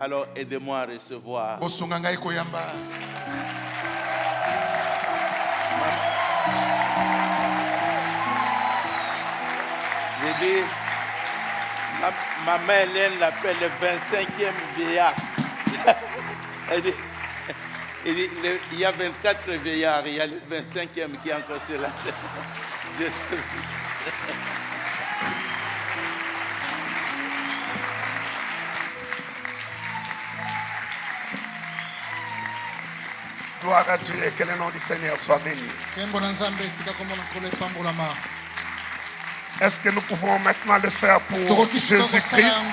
Alors aidez-moi à recevoir. J'ai dit, maman Hélène l'appelle le 25e vieillard. Il y a 24 vieillards, il y a le 25e qui est encore sur la tête. Gloire à Dieu et que le nom du Seigneur soit béni. Est-ce que nous pouvons maintenant le faire pour Jésus-Christ,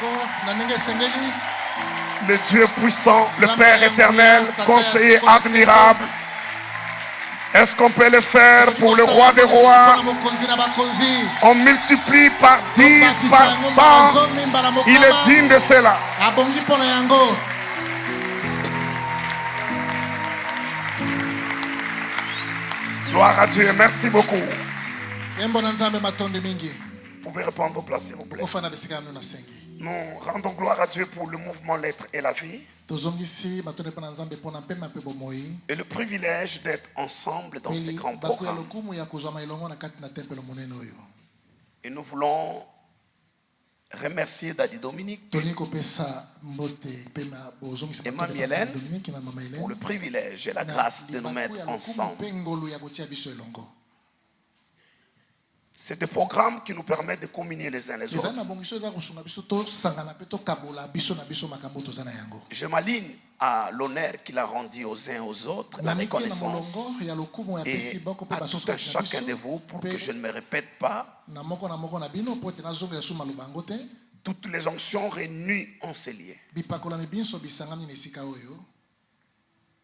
le Dieu puissant, le Père éternel, conseiller admirable? Est-ce qu'on peut le faire pour le roi des rois? On multiplie par 10, par 100. Il est digne de cela. Gloire à Dieu, merci beaucoup. Vous pouvez reprendre vos places, s'il vous plaît. Nous rendons gloire à Dieu pour le mouvement L'être et la vie. Et le privilège d'être ensemble dans ces grands programmes. Et nous voulons remercier Daddy Dominique et Mamie Hélène pour le privilège et la grâce de nous mettre ensemble. C'est des programmes qui nous permettent de communier les uns les autres. Je m'aligne à l'honneur qu'il a rendu aux uns et aux autres, la reconnaissance, et à tout un chacun de vous, pour que je ne me répète pas. Toutes les onctions réunies en ces lieux.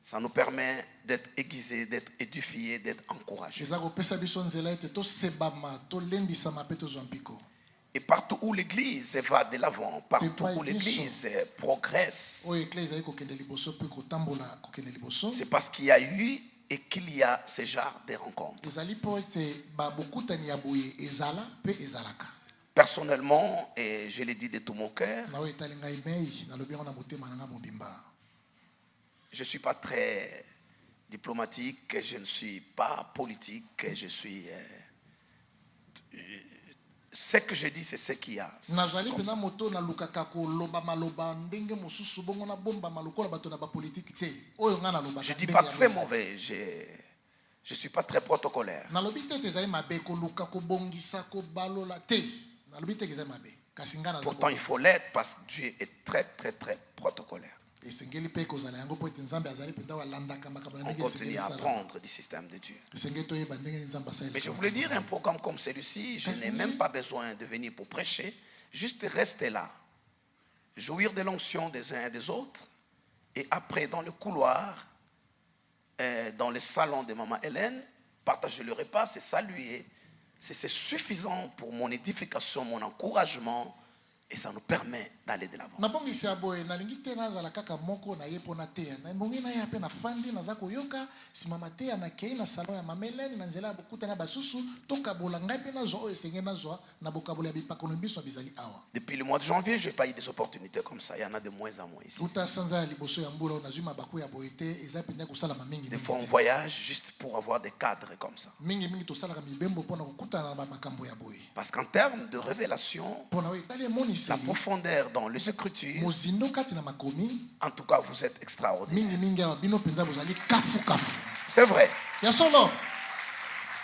Ça nous permet d'être aiguisés, d'être édifiés, d'être encouragés. Et partout où l'Église va de l'avant, partout où l'Église progresse, c'est parce qu'il y a eu et qu'il y a ce genre de rencontres. Personnellement, et je l'ai dit de tout mon cœur, je ne suis pas très diplomatique, je ne suis pas politique, je suis... ce que je dis, c'est ce qu'il y a. Je ne dis pas très mauvais, je ne suis pas très protocolaire. Pourtant, il faut l'être parce que Dieu est très, très, très protocolaire. On continue à apprendre du système de Dieu. Mais je voulais dire, un programme comme celui-ci, je n'ai même pas besoin de venir pour prêcher. Juste rester là, jouir de l'onction des uns et des autres. Et après, dans le couloir, dans le salon de Maman Hélène, partager le repas, c'est saluer. C'est suffisant pour mon édification, mon encouragement. Et ça nous permet d'aller de l'avant. Depuis le mois de janvier, je n'ai pas eu des opportunités comme ça. Il y en a de moins en moins ici. Des fois, on voyage juste pour avoir des cadres comme ça. Parce qu'en termes de révélation, la profondeur dans les Écritures, en tout cas, vous êtes extraordinaire. C'est vrai.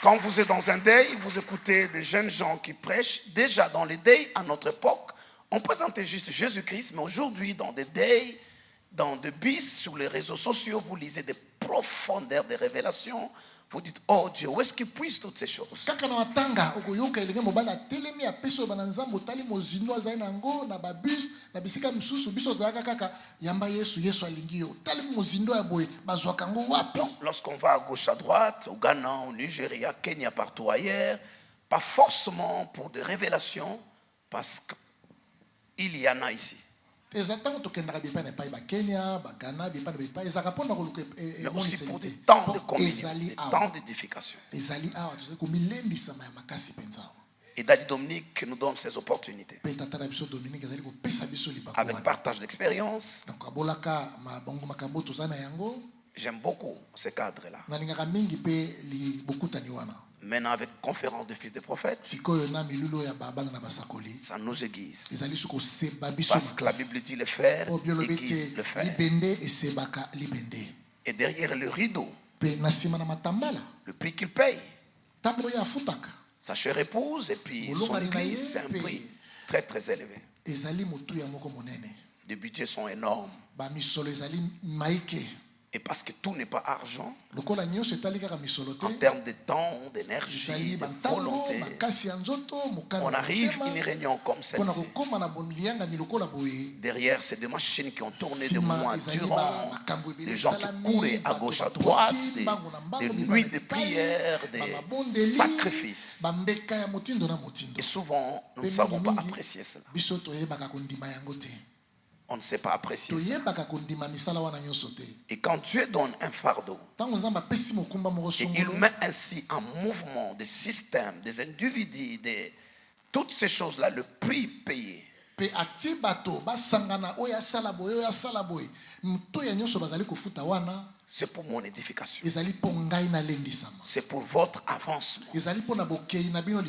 Quand vous êtes dans un deuil, vous écoutez des jeunes gens qui prêchent. Déjà dans les deuils, à notre époque, on présentait juste Jésus-Christ, mais aujourd'hui, dans des deuils, dans des bis, sur les réseaux sociaux, vous lisez des profondeurs de révélations. Vous dites, oh Dieu, où est-ce qu'il puise toutes ces choses? Lorsqu'on va à gauche, à droite, au Ghana, au Nigeria, Kenya, partout ailleurs, pas forcément pour des révélations, parce qu'il y en a ici. Mais aussi pour des temps de communion, des temps d'édification. Et Daddy Dominique nous donne ces opportunités. Avec partage d'expérience. J'aime beaucoup ce cadre-là. Maintenant, avec conférence de fils de prophète, ça nous aiguise. Parce que la Bible dit le fer aiguise le fer. Et derrière le rideau, le prix qu'il paye, sa chère épouse et puis son église, c'est un prix très très élevé. Les budgets sont énormes. Et parce que tout n'est pas argent, en termes de temps, d'énergie, de volonté, on arrive à une réunion comme celle-ci. Derrière, c'est des machines qui ont tourné des mois durant, des gens qui couraient à gauche, à droite, des nuits de prière, des sacrifices. Et souvent, nous ne savons pas apprécier cela. On ne sait pas apprécier ça. Et quand Dieu donne un fardeau, et il met ainsi en mouvement des systèmes, des individus, toutes ces choses-là, le prix payé. C'est pour mon édification. C'est pour votre avancement.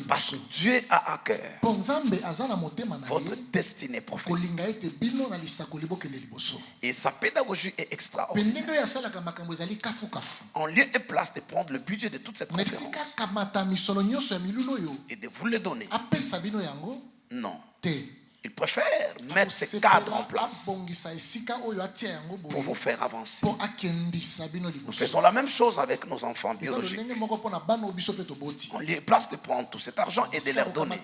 Parce que Dieu a à cœur votre destinée prophétique. Et sa pédagogie est extraordinaire. En lieu et place de prendre le budget de toute cette conférence et de vous le donner, non. Il préfère mettre ce cadre en place pour vous faire avancer. Nous faisons la même chose avec nos enfants biologiques. On les place de prendre tout cet argent et de leur donner.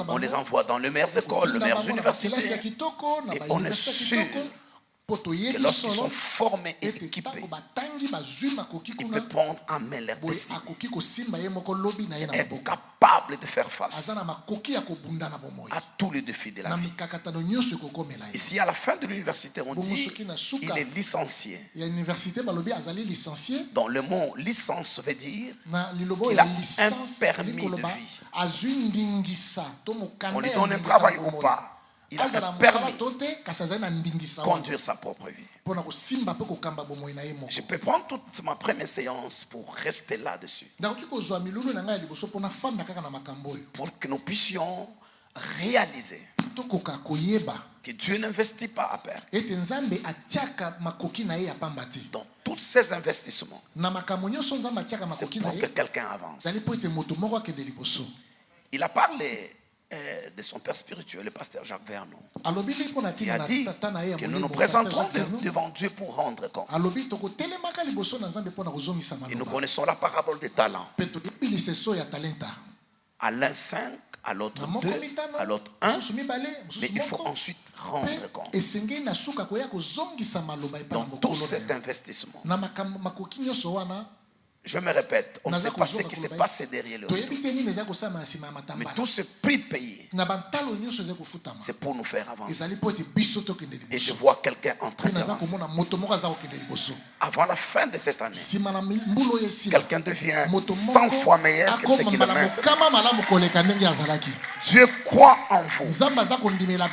On les envoie dans les meilleures écoles, les meilleures universités. Et on est sûr que lorsqu'ils sont formés et équipés, ils peuvent prendre en main leur destinée et être capables de faire face à tous les défis de la vie. Ici, à la fin de l'université, on dit il est licencié. Donc le mot licence veut dire qu'il a un permis de vie. On lui donne un travail ou pas. Il a un permis de conduire sa propre vie. Je peux prendre toute ma première séance pour rester là-dessus. Pour que nous puissions réaliser que Dieu n'investit pas à perte. Donc tous ces investissements, c'est pour que quelqu'un avance. Il a parlé de son père spirituel, le pasteur Jacques Vernon. Il a dit que nous nous présentons devant Dieu pour rendre compte. Et nous connaissons la parabole des talents. À l'un 5, à l'autre 2, à l'autre 1. Mais il faut ensuite rendre compte. Dans tout cet investissement, je me répète, on ne sait pas ce qui s'est passé derrière le rideau. Mais tout ce prix payé, c'est pour nous faire avancer. Et je vois quelqu'un en train d'avancer. Avant la fin de cette année, quelqu'un devient 100 fois meilleur que ce qu'il est maintenant. Dieu croit en vous.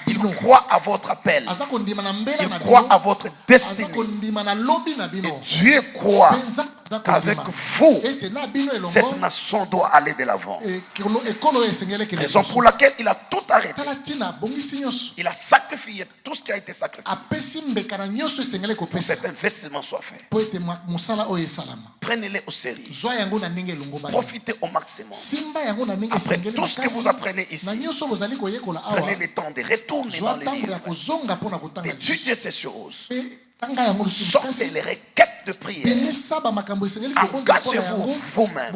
Il croit à votre appel. Il croit à votre destinée. Et Dieu croit qu'avec vous, cette nation doit aller de l'avant. Raison pour laquelle il a tout arrêté. Il a sacrifié tout ce qui a été sacrifié pour que cet investissement soit fait. Prenez-les au sérieux. Profitez au maximum. Après tout ce que vous apprenez ici, prenez le temps de retourner dans les livres, d'étudier ces choses. Sortez les requêtes de prière. Engagez-vous vous-même.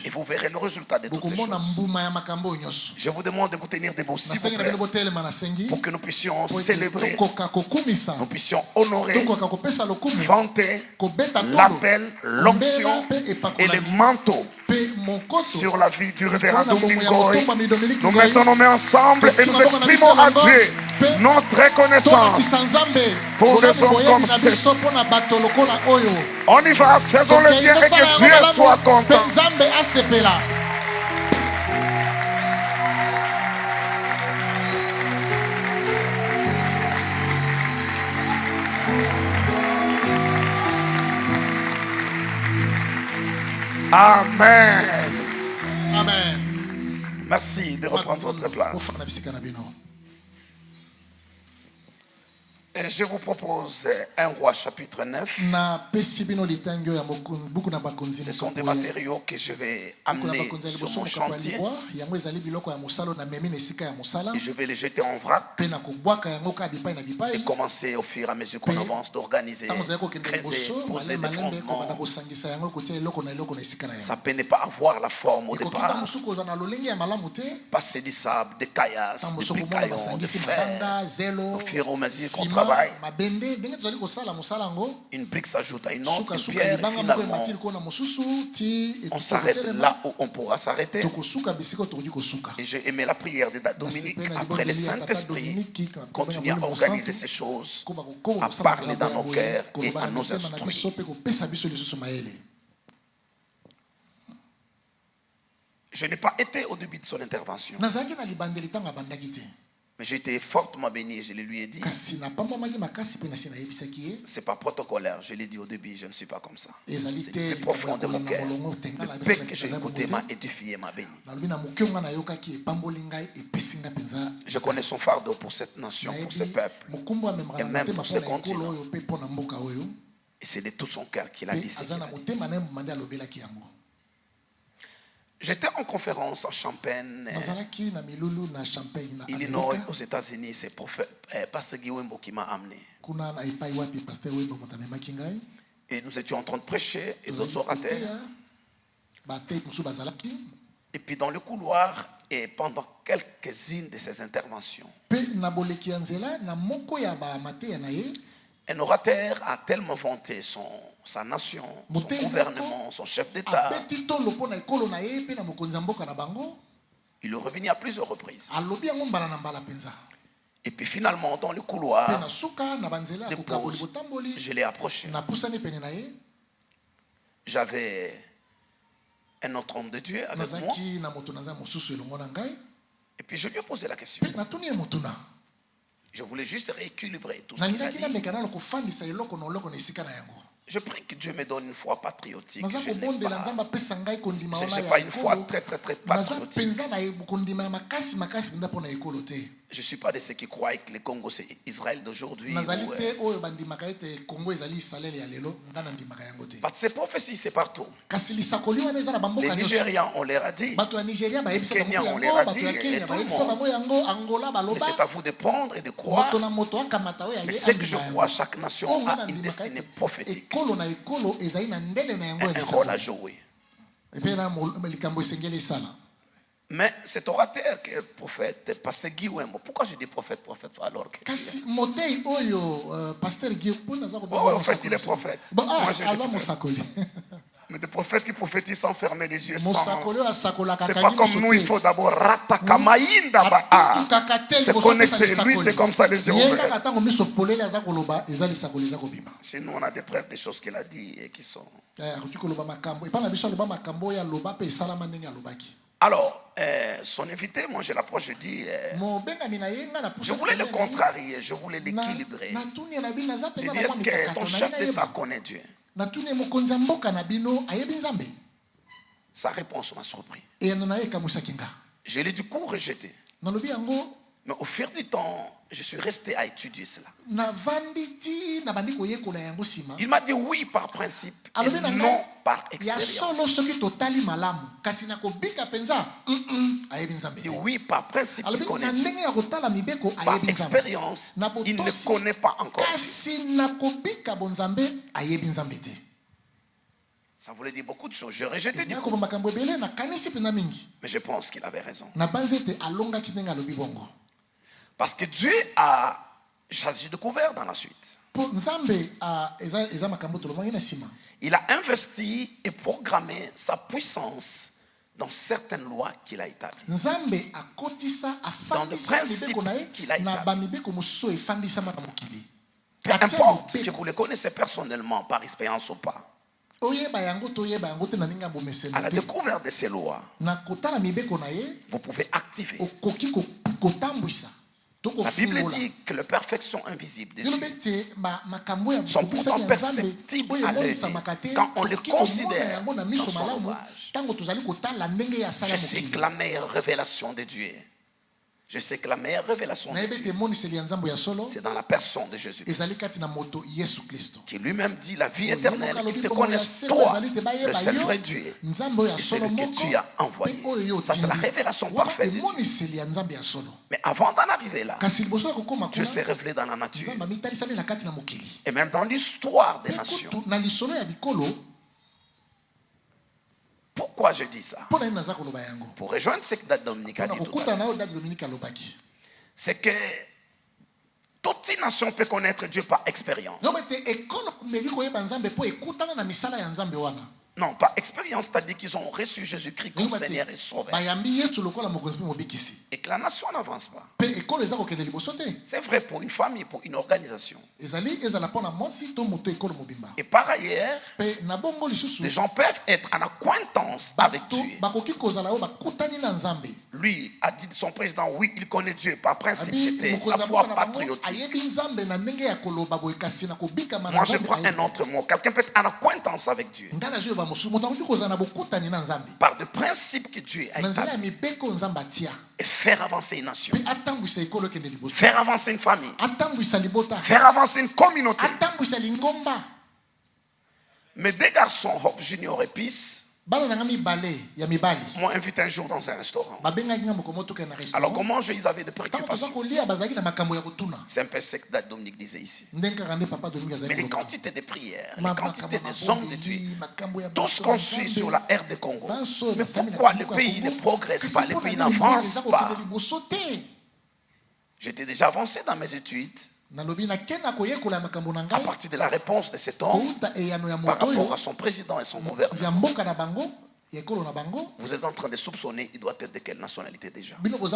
Et vous verrez le résultat de toutes ces choses. Je vous demande de vous tenir debout, s'il vous plaît, pour que nous puissions célébrer, nous puissions honorer, vanter l'appel, l'onction et les manteaux sur la vie du révérend Dominique Goy. Nous mettons nos mains ensemble et nous exprimons à Dieu notre reconnaissance pour des hommes comme ceci. On y va, faisons le bien et que Dieu soit content. Amen. Amen. Merci de reprendre votre place. Et je vous propose 1 Roi chapitre 9. Ce sont des matériaux que je vais amener sur mon chantier. Et je vais les jeter en vrac. Et commencer au fur et à mesure qu'on avance d'organiser, creuser, poser des fondements. Ça peut ne pas avoir la forme au départ. Passer du sable, des caillasses, des bricaillons, des fer. Au fur et à mesure qu'on travaille, une brique s'ajoute à une autre, une pierre, et finalement, on s'arrête là où on pourra s'arrêter. Et j'ai aimé la prière de Dominique, après le Saint-Esprit, continuer à organiser ces choses, à parler dans nos cœurs et à nous instruire. Je n'ai pas été au début de son intervention. Mais j'ai été fortement béni, je le lui ai dit. C'est pas protocolaire, je l'ai dit au début, je ne suis pas comme ça. C'est plus profond de mon cœur. Le paix que j'ai écouté m'a édifié, m'a béni. Je connais son fardeau pour cette nation, pour ce peuple, et même pour ce continent. Et c'est de tout son cœur qu'il a dit. J'étais en conférence à Champaign, Illinois, aux États-Unis. C'est Pasteur Guy Wembo qui m'a amené. Et nous étions en train de prêcher et d'autres orateurs. Et puis dans le couloir, et pendant quelques-unes de ces interventions, un orateur a tellement vanté sa nation, son gouvernement, son chef d'État. Il est revenu à plusieurs reprises. Et puis finalement, dans le couloir, je l'ai approché. J'avais un autre homme de Dieu avec moi. Et puis je lui ai posé la question. Je voulais juste rééquilibrer tout ce qu'il a dit. Je prie que Dieu me donne une foi patriotique. Je n'ai pas une foi très patriotique. Je ne suis pas de ceux qui croient que le Congo c'est Israël d'aujourd'hui. Ces prophéties c'est partout. Les Nigérians on leur a dit. Les Kenyans on leur a dit. Et tout le monde. Mais c'est à vous de prendre et de croire. Mais ce que je crois, chaque nation a une destinée prophétique. Un rôle à jouer. Mais cet orateur qui est prophète, Pasteur Guy Wembo, pourquoi je dis prophète alors que en fait il est prophète. Mais des prophètes qui prophétisent sans fermer les yeux. C'est pas comme nous, il faut d'abord se connecter. Lui, c'est comme ça, les yeux ouverts. Chez nous, on a des preuves des choses qu'il a dit et qui sont. Alors, son invité, moi je l'approche, je dis, je voulais le contrarier, je voulais l'équilibrer. Je dis, est-ce que ton chef d'État connaît Dieu? Sa réponse m'a surpris. Je l'ai du coup rejeté. Mais au fil du temps, je suis resté à étudier cela. Il m'a dit oui par principe et non par expérience. Il dit oui par principe, il connaît Dieu. Par expérience, il ne connaît pas encore Dieu. Ça voulait dire beaucoup de choses. Je rejetais du coup. Mais je pense qu'il avait raison. Parce que Dieu a choisi de couvert dans la suite. Il a investi et programmé sa puissance dans certaines lois qu'il a établies. Dans le principe qu'il a établi. Peu importe si vous le connaissez personnellement, par expérience ou pas. À la découverte de ces lois, vous pouvez activer La Bible dit que les perfections invisibles de Dieu sont pourtant perceptibles à l'œil quand on les considère dans son ouvrage. Je sais que la meilleure révélation de Dieu, je sais que la meilleure révélation de Dieu, c'est dans la personne de Jésus-Christ, qui lui-même dit la vie éternelle, qu'ils te connaissent toi, le seul vrai Dieu, et celui que tu as envoyé. Ça, c'est la révélation parfaite de Dieu. Mais avant d'en arriver là, Dieu s'est révélé dans la nature et même dans l'histoire des nations. Pourquoi je dis ça? Pour rejoindre ce que Dad Dominique a dit tout à l'heure, c'est que toute nation peut connaître Dieu par expérience. Non, par expérience, c'est-à-dire qu'ils ont reçu Jésus-Christ comme Seigneur et Sauveur. Et que la nation n'avance pas. C'est vrai pour une famille, pour une organisation. Et par ailleurs, les gens peuvent être en acquaintance avec Dieu. Lui a dit de son président, oui, il connaît Dieu par principe, c'était sa foi patriotique. Moi, je prends un autre mot. Quelqu'un peut être en acquaintance avec Dieu par de principes que Dieu a établis et faire avancer une nation, faire avancer une famille, faire avancer une communauté. Mes deux garçons, Hope Junior et Peace, m'ont invité un jour dans un restaurant. Alors comment ils avaient des préoccupations? C'est un peu ce que Dominique disait ici. Mais les quantités de prières, les quantités des hommes de Dieu, tout ce qu'on suit sur la ère de Congo. Mais pourquoi le pays ne progresse pas, le pays n'avance pas? J'étais déjà avancé dans mes études à partir de la réponse de cet homme par rapport à son président et son gouvernement. Vous êtes en train de soupçonner, il doit être de quelle nationalité déjà? Non, ils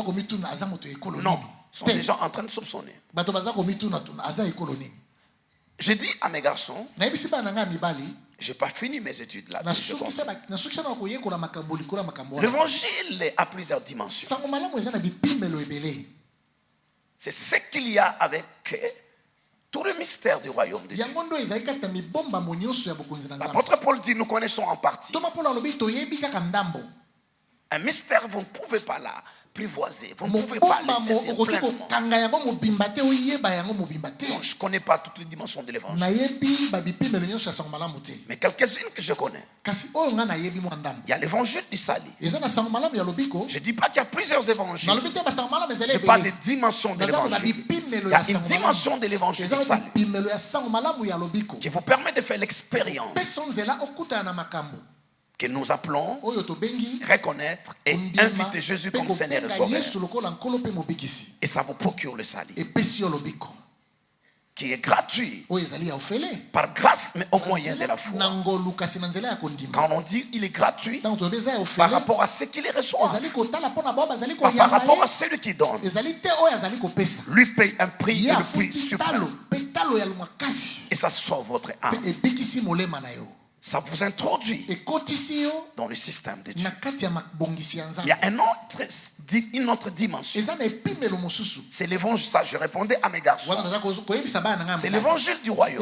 sont déjà en train de soupçonner. J'ai dit à mes garçons, je n'ai pas fini mes études là. L'évangile a plusieurs dimensions. C'est ce qu'il y a avec tout le mystère du royaume de Dieu. L'apôtre Paul dit, nous connaissons en partie. Un mystère, vous ne pouvez pas l'apprivoiser. Vous ne pouvez pas le saisir pleinement. Non, je ne connais pas toutes les dimensions de l'évangile. Mais quelques-unes que je connais. Il y a l'évangile du salut. Je ne dis pas qu'il y a plusieurs évangiles. Je parle des dimensions de l'évangile. Il y a une dimension de l'évangile du salut qui vous permet de faire l'expérience que nous appelons reconnaître et inviter Jésus comme Seigneur et Sauveur. Et ça vous procure le salut qui est gratuit par grâce, mais au moyen de la foi. Quand on dit il est gratuit par rapport à ce qu'il reçoit, par rapport à celui qui donne, lui paye un prix, le prix suprême, et ça sauve votre âme. Ça vous introduit dans le système de Dieu. Il y a une autre dimension. C'est l'évangile, ça je répondais à mes garçons. C'est l'évangile du royaume.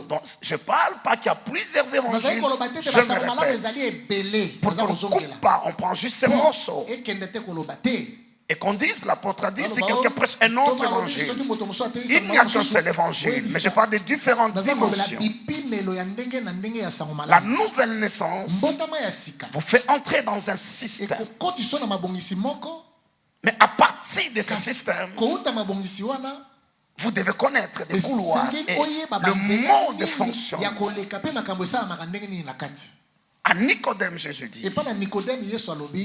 Donc je ne parle pas qu'il y a plusieurs évangiles. Je me répète. Pour qu'on ne coupe pas, on prend juste ces morceaux. Et qu'on dise, l'apôtre a dit, si quelqu'un prêche un autre évangile, il n'y a qu'un seul évangile, mais je parle de différentes dimensions. La nouvelle naissance vous fait entrer dans un système. Mais à partir de ce système, vous devez connaître des couloirs et le mode de fonctionnement. À Nicodème, Jésus dit,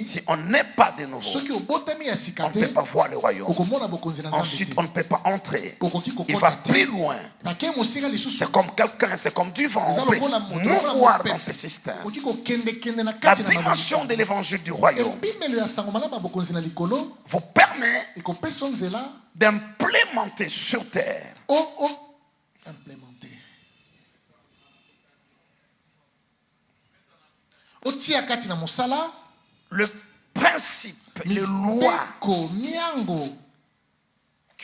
si on n'est pas de nouveau, on ne peut pas voir le royaume. Ensuite, on ne peut pas entrer. Il va plus loin. C'est comme quelqu'un, c'est comme du vent. On peut nous voir dans ce système. La dimension de l'évangile du royaume vous permet d'implémenter sur terre le principe, les lois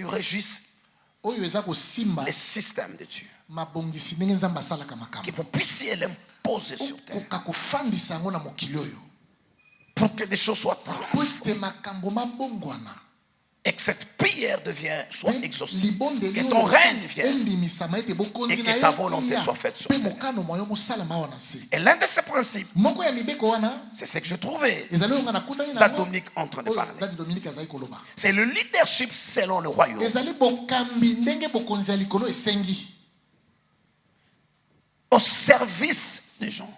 qui régissent les systèmes de Dieu. Que vous puissiez l'imposer sur terre. Pour que des choses soient transformées. Et que cette prière soit exaucée. Que ton règne vienne. Et que ta volonté soit faite sur terre. Et l'un de ces principes, c'est ce que je trouvais Dominique en train de parler. C'est le leadership selon le royaume. Au service des gens.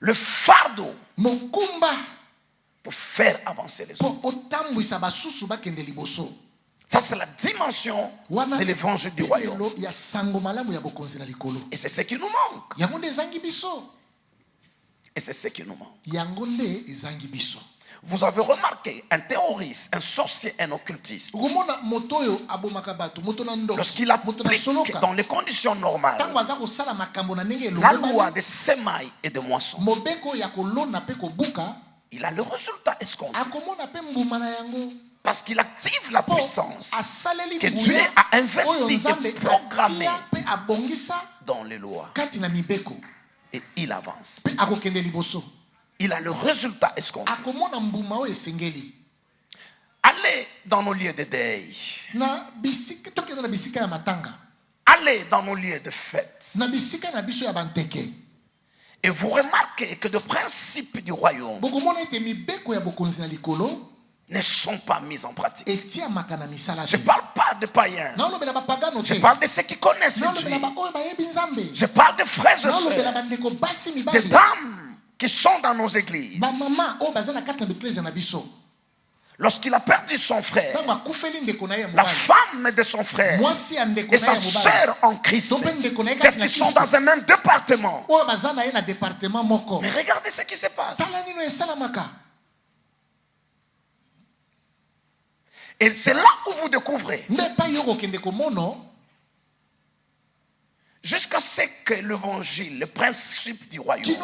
Le fardeau pour faire avancer les autres. Ça, c'est la dimension de l'évangile du royaume. Et c'est ce qui nous manque. Et c'est ce qui nous manque. Vous avez remarqué un terroriste, un sorcier, un occultiste. Lorsqu'il applique dans les conditions normales la loi des semailles et de moissons, il a le résultat escompté. Parce qu'il active la puissance que Dieu a investie et programmée dans les lois. Et il avance. Il a le résultat escompté. Allez dans nos lieux de deuil. Allez dans nos lieux de fête. Et vous remarquez que les principes du royaume ne sont pas mis en pratique. Je ne parle pas de païens. Je parle de ceux qui connaissent Dieu. Je parle de frères et sœurs, de dames qui sont dans nos églises. Lorsqu'il a perdu son frère, la femme de son frère et sa sœur en Christ, qu'est-ce qu'ils sont dans un même département. Mais regardez ce qui se passe. Et c'est là où vous découvrez, jusqu'à ce que l'évangile, le principe du royaume,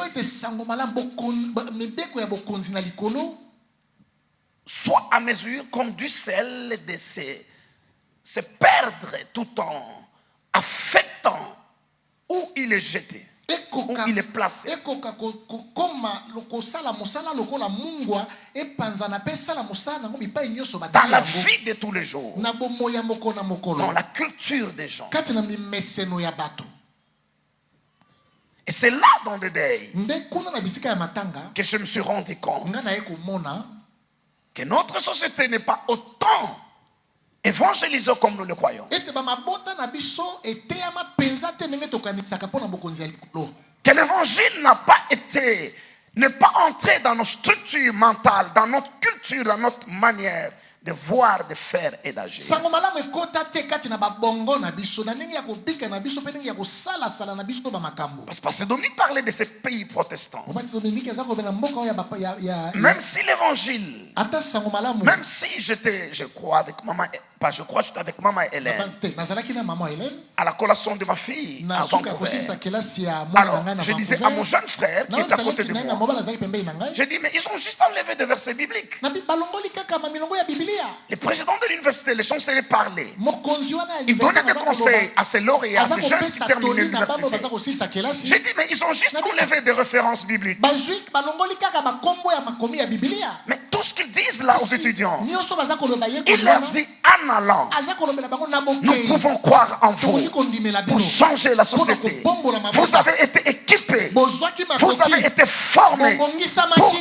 soit à mesure comme du sel de se perdre tout en affectant où il est jeté, où il est placé. Dans la vie de tous les jours, dans la culture des gens. Et c'est là dans le deuil que je me suis rendu compte que notre société n'est pas autant évangélisée comme nous le croyons. Que l'évangile n'est pas entré dans nos structures mentales, dans notre culture, dans notre manière de voir, de faire et d'agir. Parce que Dominique parlait de ces pays protestants. Même si l'évangile, même si j'étais avec maman Hélène, à la collation de ma fille, à Vancouver. Alors, je disais à mon jeune frère qui est à côté de moi, je dis, mais ils ont juste enlevé des versets bibliques. Les présidents de l'université, les chanceliers parlaient. Ils donnaient des conseils à ces lauréats, à ces jeunes qui terminent l'université. J'ai dit, mais ils ont juste enlevé des références bibliques. Mais tout ce qu'ils disent là aux étudiants, il leur dit en allant, nous pouvons croire en vous pour changer la société. Vous avez été équipés, vous avez été formés pour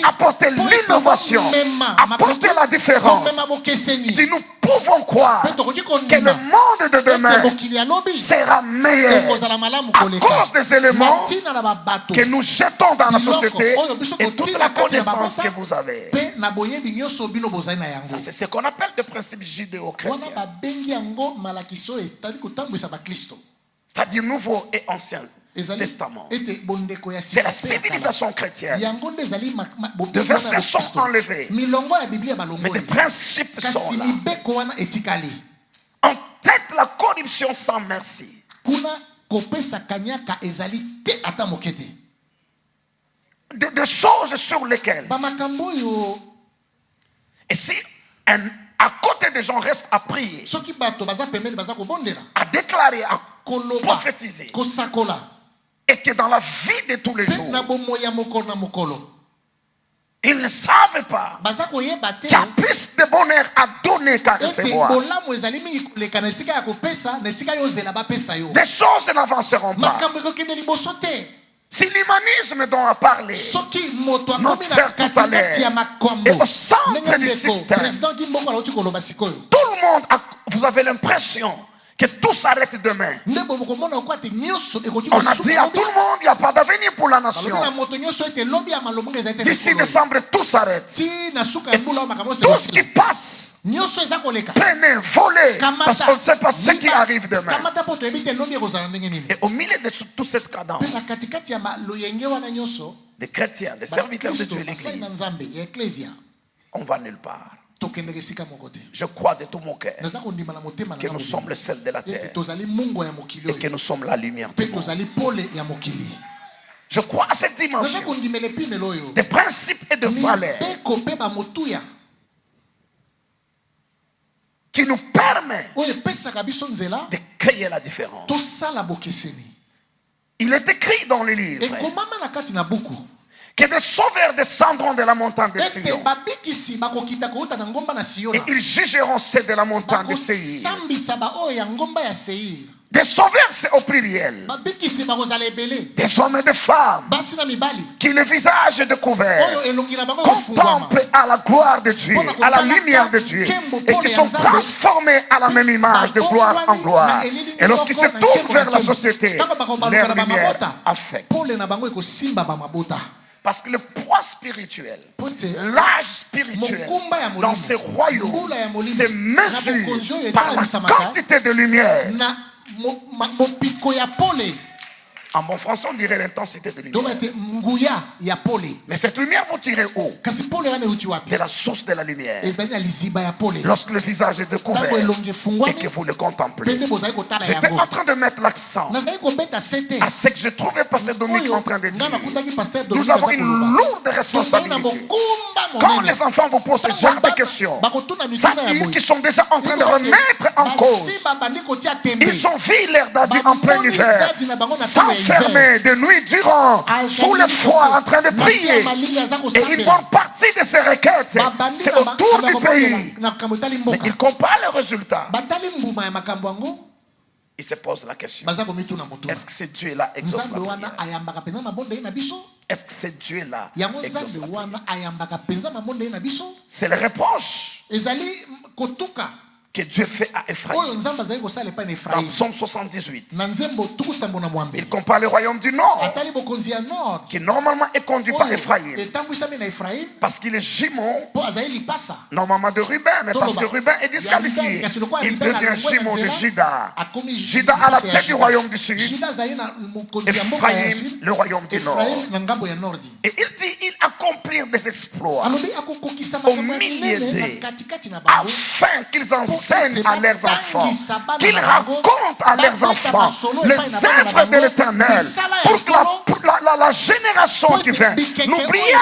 apporter l'innovation, apporter la différence. Si nous pouvons croire que le monde de demain sera meilleur à cause des éléments que nous jetons dans la société et toute la connaissance que vous avez. Ça, c'est ce qu'on appelle le principe judéo-chrétien. C'est-à-dire Nouveau et Ancien Testament. C'est la civilisation chrétienne. Des versets sont enlevés, mais des principes sont là. En tête la corruption sans merci. Des choses sur lesquelles, et si à côté des gens restent à prier, à déclarer, à prophétiser, et que dans la vie de tous les jours, ils ne savent pas qu'il y a plus de bonheur à donner qu'à recevoir. Des choses n'avanceront pas. Si l'humanisme dont on a parlé, notre frère tout à l'heure, est au centre du système, tout le monde, vous avez l'impression que tout s'arrête demain. On a dit à tout le monde, il n'y a pas d'avenir pour la nation. D'ici décembre, tout s'arrête. Tout ce qui passe, prenez, volez, parce qu'on ne sait pas ce qui arrive demain. Et au milieu de toute cette cadence, des chrétiens, des serviteurs de Dieu et l'Église, on va nulle part. Je crois de tout mon cœur que nous sommes le sel de la terre et que nous sommes la lumière du monde. Je crois à cette dimension des principes et de valeurs qui nous permet de créer la différence. Il est écrit dans le livre que des sauveurs descendront de la montagne de Sion. Et ils jugeront ceux de la montagne de Séir. Des sauveurs, c'est au pluriel. Des hommes et des femmes qui, le visage découvert, contemplent à la gloire de Dieu, à la lumière de Dieu, et qui sont transformés à la même image de gloire en gloire. Et lorsqu'ils se tournent vers la société, leur lumière affecte. Parce que le poids spirituel, l'âge spirituel dans ces royaumes se mesure par la quantité de lumière. En bon français, on dirait l'intensité de lumière. Mais cette lumière, vous tirez où? De la source de la lumière. Lorsque le visage est découvert et que vous le contemplez. J'étais en train de mettre l'accent à ce que je trouvais Pasteur Dominique en train de dire. Nous avons une lourde responsabilité. Quand les enfants vous posent ce genre de questions, ça veut dire qu'ils sont déjà en train de remettre en cause. Ils ont vu l'air d'adieu en plein hiver, s'enfermer de nuit durant, sous le froid, en train de prier. Et une bonne partie de ces requêtes, c'est autour du pays. Mais ils comparent les résultats. Ils se posent la question: est-ce que ce Dieu-là exauce la prière? Est-ce que ce Dieu-là exauce la prière? C'est le reproche que Dieu fait à Ephraïm. Dans Psaume 78, il compare le royaume du Nord, qui normalement est conduit par Ephraïm, parce qu'il est jumeau normalement de Ruben, mais parce que Ruben est disqualifié, il devient jumeau de Juda. Juda à la tête du royaume du Sud, Ephraïm le royaume du Nord. Et il dit, il accomplit des exploits au milieu d'eux, afin qu'ils enseignent à leurs enfants, qu'ils racontent à leurs enfants les œuvres de l'Éternel, pour que la génération qui vient n'oublie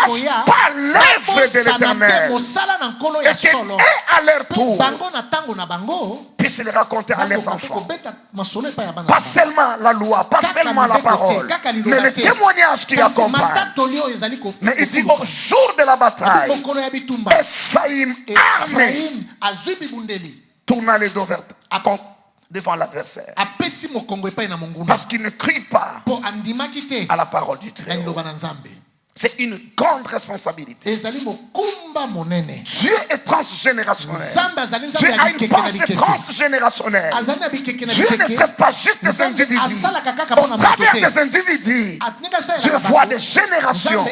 pas l'œuvre de l'Éternel, et qu'elle à leur tour puisse les raconter à leurs enfants. Pas seulement la loi, pas seulement la parole, mais le témoignage qui accompagne. Mais il dit au jour de la bataille, Ephraïm armé tourna les dos devant l'adversaire, parce qu'il ne crie pas à la parole du Très-Haut. C'est une grande responsabilité. Dieu est transgénérationnel. Dieu a une pensée transgénérationnelle. Dieu ne traite pas juste des individus. Au travers des individus, Dieu voit des générations.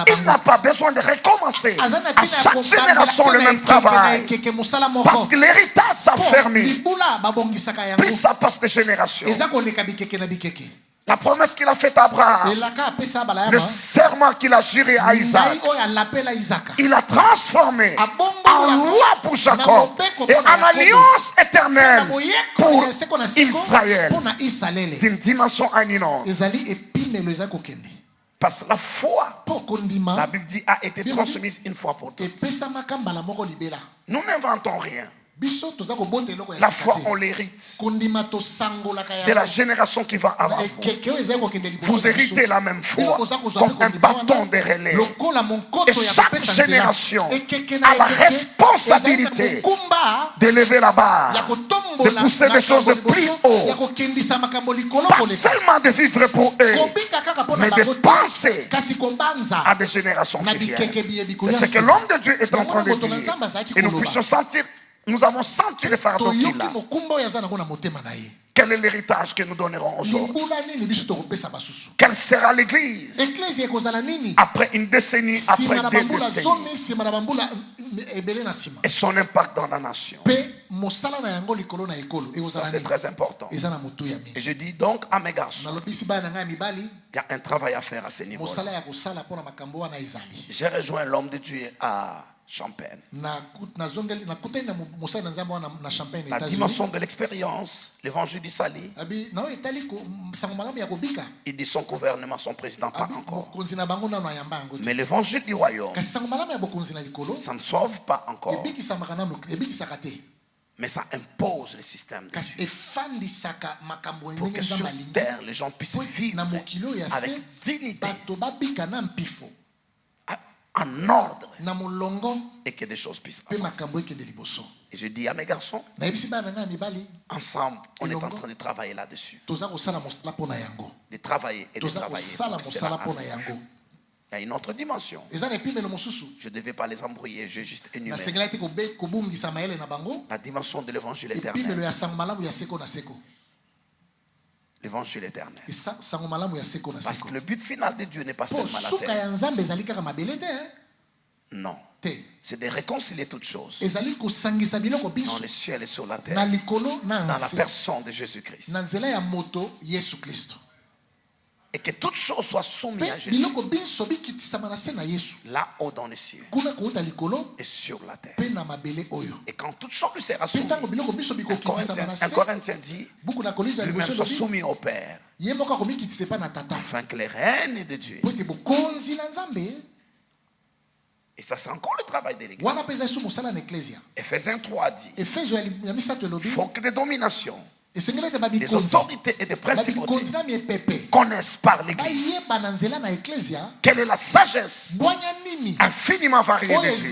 Il n'a pas besoin de recommencer à chaque génération le même travail, parce que l'héritage s'affermit. Puis ça passe de génération. La promesse qu'il a faite à Abraham, le serment qu'il a juré à Isaac, il a transformé en loi pour Jacob et en alliance éternelle pour Israël. C'est une dimension éminente. Parce que la foi, la Bible dit, a été transmise une fois pour toutes. Nous n'inventons rien. La foi, on l'hérite de la génération qui va avant vous. Vous héritez la même foi comme un bâton de relais. Et chaque génération a la responsabilité d'élever la barre, de pousser des choses plus haut. Pas seulement de vivre pour eux, mais de penser à des générations qui viennent. C'est ce que l'homme de Dieu est en train de dire. Et nous puissions sentir. Nous avons senti le fardeau qu'il a. Quel est l'héritage que nous donnerons aux autres? Quelle sera l'église après une décennie, après 2 décennies? Et son impact dans la nation. Ça, c'est très important. Et je dis donc à mes garçons, il y a un travail à faire à ce niveau. J'ai rejoint l'homme de Dieu à Champagne. La dimension de l'expérience, l'évangile du Sali. Il dit son gouvernement, son président, pas encore. Mais l'évangile du royaume, ça ne sauve pas encore. Mais ça impose le système de Dieu. Pour que sur terre, les gens puissent vivre avec dignité, en ordre, et que des choses puissent avancer. Et je dis à mes garçons, ensemble, on est en train de travailler là-dessus. De travailler et de travailler. Il y a une autre dimension. Je ne devais pas les embrouiller, j'ai juste énuméré. La dimension de l'évangile éternel. L'évangile éternel. Parce que le but final de Dieu n'est pas seulement la terre. Non. C'est de réconcilier toutes choses. Dans les ciels et sur la terre. Dans la personne de Jésus-Christ. Et que toutes choses soient soumises à Jésus. Là-haut dans les cieux. Et sur la terre. Et quand toutes choses lui sera soumises. Un Corinthien dit, lui-même soit soumis au Père. Afin que les règnes de Dieu. Et ça, c'est encore le travail de l'Église. Ephésiens 3 dit, il faut que des dominations, des autorités et des principautés connaissent par l'Église quelle est la sagesse infiniment variée de Dieu.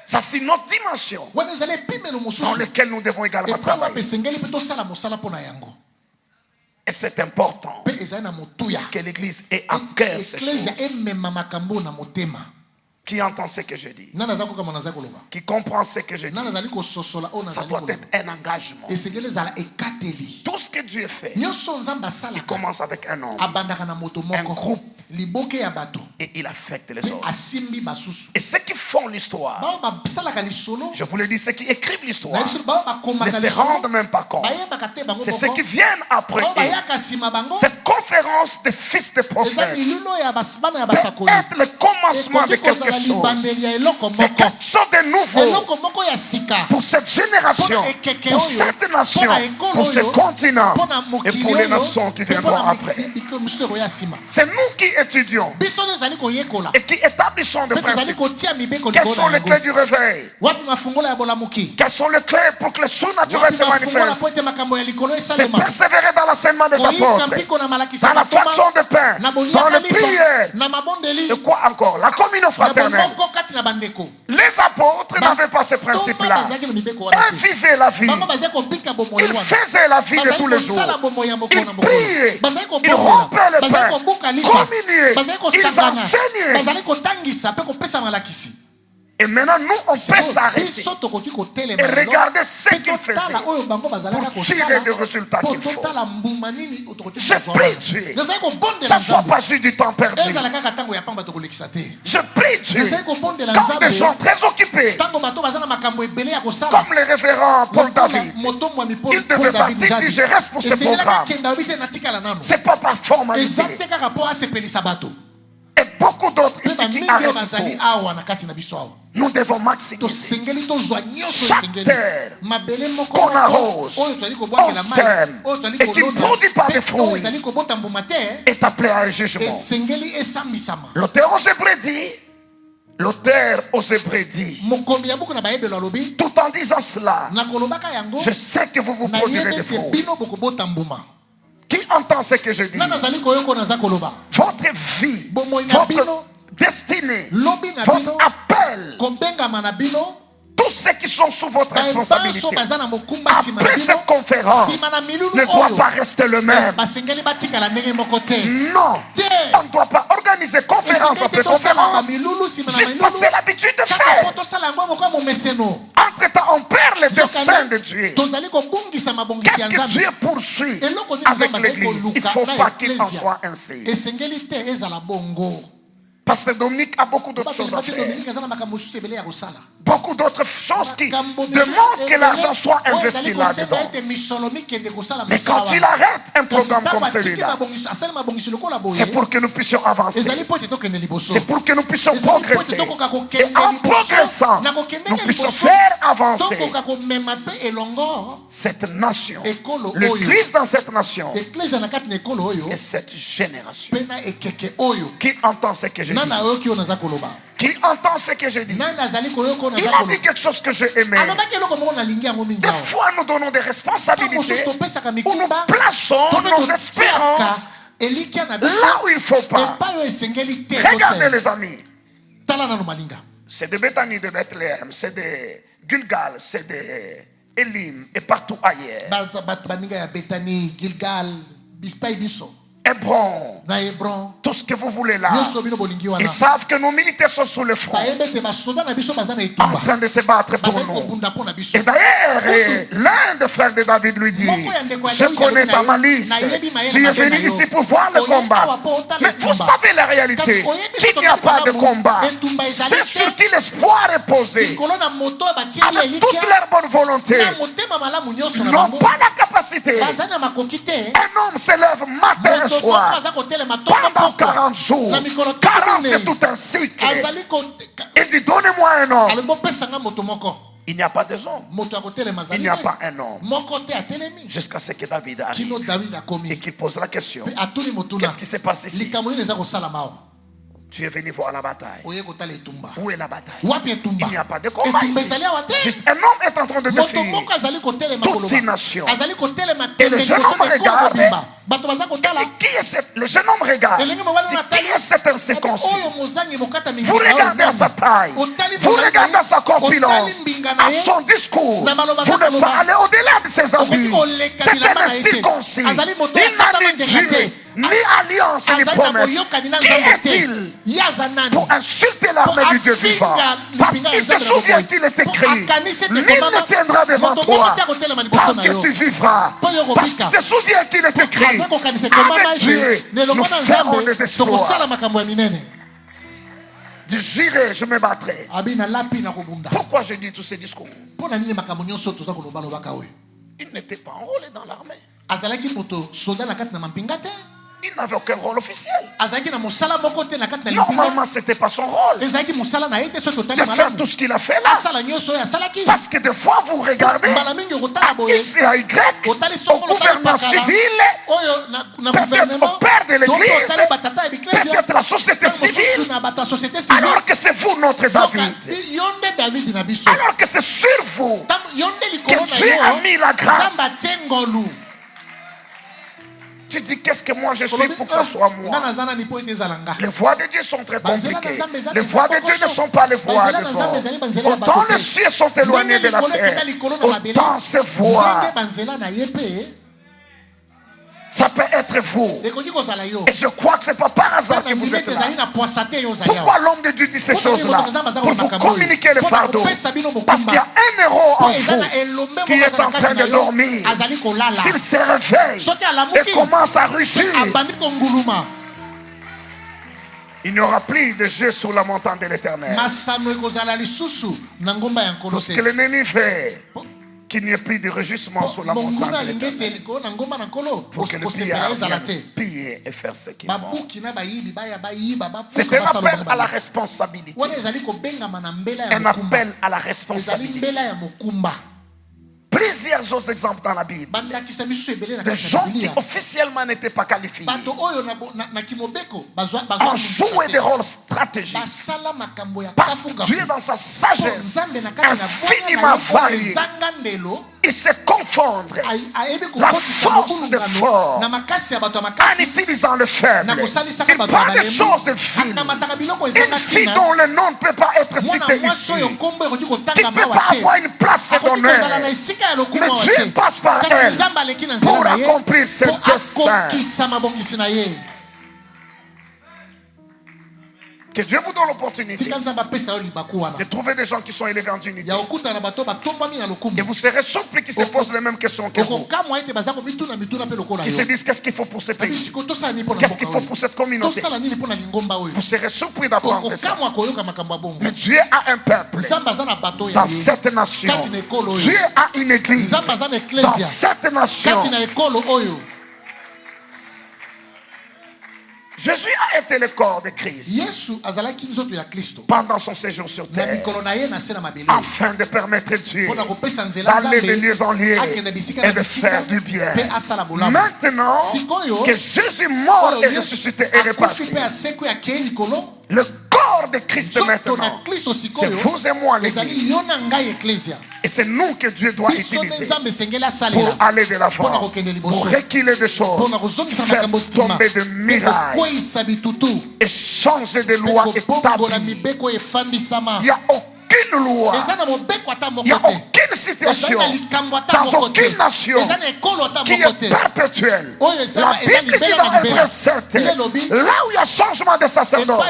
Ça, c'est notre dimension dans laquelle nous devons également travailler. Et c'est important que l'Église ait à cœur ces choses. Qui entend ce que je dis? Qui comprend ce que je dis? Ça doit être un engagement. Tout ce que Dieu fait, il commence avec un homme, un groupe, et il affecte les autres. Et ceux qui font l'histoire, je vous le dis, ceux qui écrivent l'histoire ne se rendent même pas compte. C'est ceux qui viennent après eux. Cette conférence des fils de prophètes peut être le commencement de quelque chose. De quelque chose de nouveau pour cette génération, pour cette nation, pour ce continent et pour les nations qui viendront après. C'est nous qui étudions et qui établissons des principes. Quelles sont les clés du réveil? Quelles sont les clés pour que le surnaturel se manifeste? C'est persévérer dans l'enseignement des apôtres, dans la fraction de pain, dans les prières. Et quoi encore? La communion fraternelle. Les apôtres n'avaient pas ce principe-là. Ils vivaient la vie. Ils faisaient la vie de tous les jours. Ils priaient. Ils rompaient le pain. Communiaient. Ils enseignaient. Et maintenant, nous, on peut s'arrêter et regarder ce qu'ils faisaient pour tirer des résultats qu'il faut. Je prie Dieu. Ça ne soit pas juste du temps perdu. Je prie Dieu. Quand des gens très occupés, comme les révérends Paul David, ils devaient partir et je reste pour ce programme. Ce n'est pas par formalité. Et beaucoup d'autres ici qui arrêtent. Nous devons maximiser chaque terre qu'on arrose, on sème et qui produit pas de fruits est appelé à un jugement. L'auteur aux Hébreux dit, tout en disant cela, je sais que vous produirez des fruits. Qui entend ce que je dis? Votre vie, votre destinée, votre appel, tous ceux qui sont sous votre responsabilité après cette conférence ne doivent pas rester le même. Non, on ne doit pas organiser conférence après conférence juste parce que c'est l'habitude de faire. Entre-temps, on perd le dessein de Dieu. Qu'est-ce que Dieu poursuit avec l'Église? Il ne faut pas qu'il en soit ainsi. Pasteur Dominique a beaucoup d'autres choses à faire. Beaucoup d'autres choses qui demandent que l'argent soit investi là-dedans. Mais quand il arrête un programme comme celui-là, c'est pour que nous puissions avancer. C'est pour que nous puissions progresser. Et en progressant, nous puissions faire avancer cette nation, l'Église dans cette nation et cette génération. Qui entend ce que je dis? Qui entend ce que je dis? Il a dit quelque chose que j'ai aimé. Des fois, nous donnons des responsabilités où nous plaçons nos espérances là où il ne faut pas. Regardez les amis. C'est de Bethanie, de Bethléem, c'est de Gilgal, c'est de Elim et partout ailleurs. Hébron, tout ce que vous voulez là. Ils savent que nos militaires sont sous le front, en train de se battre pour nous. Et d'ailleurs, l'un des frères de David lui dit, je connais ta malice, tu es venu ici pour voir le combat. Mais vous savez la réalité, qu'il n'y a pas de combat. C'est sur qui l'espoir est posé, avec toute leur bonne volonté, n'ont pas la capacité. Un homme se lève matin et soir, pendant 40 jours. 40 c'est tout un cycle. Il dit, donnez-moi un homme. Il n'y a pas de hommes. Il n'y a pas un homme. Jusqu'à ce que David arrive et qu'il pose la question, qu'est-ce qui s'est passé ici? Tu es venu voir la bataille. Où est la bataille? Il n'y a pas de combat ici. Juste un homme est en train de défier toute une nation. Et le jeune homme regarde. Le jeune homme regarde. Qui est cet incirconcis? Vous regardez à sa taille. Vous regardez à sa corpulence. À son discours. Vous ne pas aller au-delà de ses habits. C'est un incirconcis. Il n'a ni Dieu, ni alliance, ni promesse. Qui est-il pour insulter l'armée du Dieu vivant? Parce qu'il se souvient qu'il est écrit, nul ne tiendra devant toi tant que tu vivras. Parce qu'il se souvient qu'il est écrit, avec Dieu nous ferons des exploits. J'irai, je me battrai. Pourquoi je dis tous ces discours? Il n'était pas enrôlé dans l'armée. Il n'avait aucun rôle officiel. Normalement, ce n'était pas son rôle de faire tout ce qu'il a fait là. Parce que des fois, vous regardez à X et à Y, au gouvernement civil, peut-être au père de l'église, peut-être la société civile, alors que c'est vous notre David. Alors que c'est sur vous que Dieu a mis la grâce. Tu dis, qu'est-ce que moi je suis pour que ce soit moi? Les voies de Dieu sont très compliquées. Les voies de Dieu ne sont pas les voies de l'homme. Autant les cieux sont éloignés de la terre, autant ces voies, ça peut être vous. Et je crois que ce n'est pas par hasard que vous êtes là. Pourquoi l'homme de Dieu dit ces choses-là? Pour vous communiquer le fardeau. Parce qu'il y a un héros en vous qui est en train de dormir. S'il se réveille et commence à rugir, il n'y aura plus de jeu sur la montagne de l'Éternel. Tout ce que l'ennemi fait, qu'il n'y ait plus de rugissement sur la montagne pour que les piller et faire ce qu'ils font. C'est un appel à la responsabilité. Un appel à la responsabilité. Plusieurs autres exemples dans la Bible. Des gens qui officiellement n'étaient pas qualifiés ont joué des rôles stratégiques. Parce que Dieu, dans sa sagesse infiniment variée, il sait confondre la force des forts en utilisant le faible. Il parle des choses fines. Une fille dont le nom ne peut pas être cité ici, qui ne peut pas avoir une place d'honneur. Mais Dieu passe par elle pour accomplir ses desseins. Que Dieu vous donne l'opportunité de trouver des gens qui sont élevés en unité. Et vous serez surpris qu'ils se posent les mêmes questions que vous. Ils se disent qu'est-ce qu'il faut pour ce pays, qu'est-ce qu'il faut pour cette communauté. Vous serez surpris d'apprendre ça. Mais Dieu a un peuple dans cette nation. Dieu a une église dans cette nation. Jésus a été le corps de Christ pendant son séjour sur terre, afin de permettre Dieu d'aller de lieu en lieu et de faire du bien. Maintenant que Jésus mort et ressuscité est reparti, le corps de Christ maintenant, c'est vous et moi l'église. Et c'est nous que Dieu doit utiliser pour aller de l'avant, pour reculer des choses, faire tomber de miracles et changer de loi établie. Il n'y a aucune loi, il n'y a aucune situation dans aucune nation qui est perpétuelle. La Bible dit dans Hébreux 7, là où il y a changement de sacerdoce,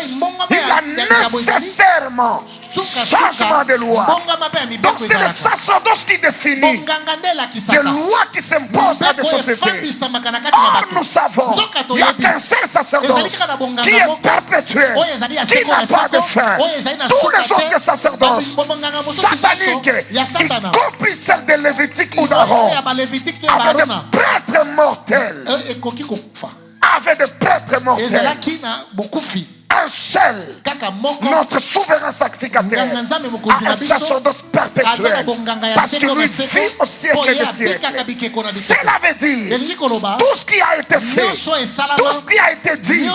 il y a nécessairement changement de loi. Donc c'est le sacerdoce qui définit des lois qui s'imposent à des sociétés. Or nous savons qu'il n'y a qu'un seul sacerdoce qui est perpétuel, qui n'a pas de fin. Tous les autres sacerdoces sataniques, y compris celle de Lévitique ou d'Aaron, avaient des prêtres mortels. Avaient des prêtres mortels. Un seul, notre souverain sacrificateur, a un sacerdoce perpétuel, parce que lui vit au siècle des siècles. Cela veut dire tout ce qui a été fait, tout ce qui a été dit,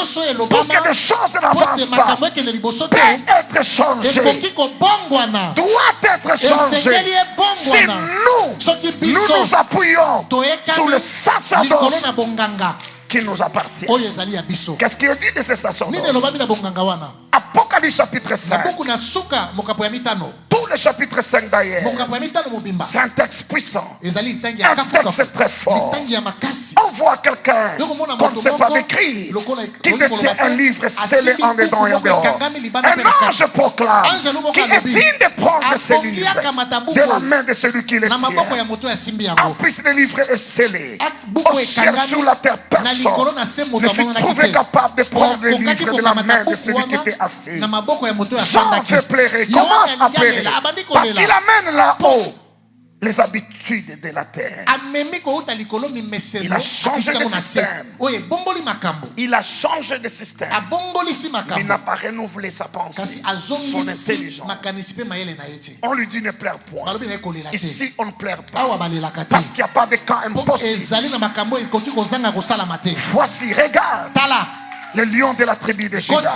pour que les choses n'avancent pas, peut être changé, doit être changé. Si nous nous appuyons sur le sacerdoce qui nous appartient. Qu'est-ce qui est dit de ce sacerdoce? Apocalypse chapitre 5. Tout le chapitre 5 d'ailleurs. C'est un texte puissant. Un texte très fort. On voit quelqu'un qu'on ne sait pas décrire, qui détient un livre scellé en dedans et en dehors. Un ange proclame qui est digne de prendre ce livre de la main de celui qui le tient. En plus, le livre est scellé. Au ciel, sur la terre, personne ne fut trouvé capable de prendre le livre de la main de celui qui était assis. Jean fait pleurer, commence à pleurer, parce qu'il amène là-haut les habitudes de la terre. Il a changé de système. Il a changé de système. Il n'a pas renouvelé sa pensée, son intelligence. On lui dit ne pleure point. Ici on ne pleure pas, parce qu'il n'y a pas de cas impossible. Voici, regarde, le lion de la tribu de Juda,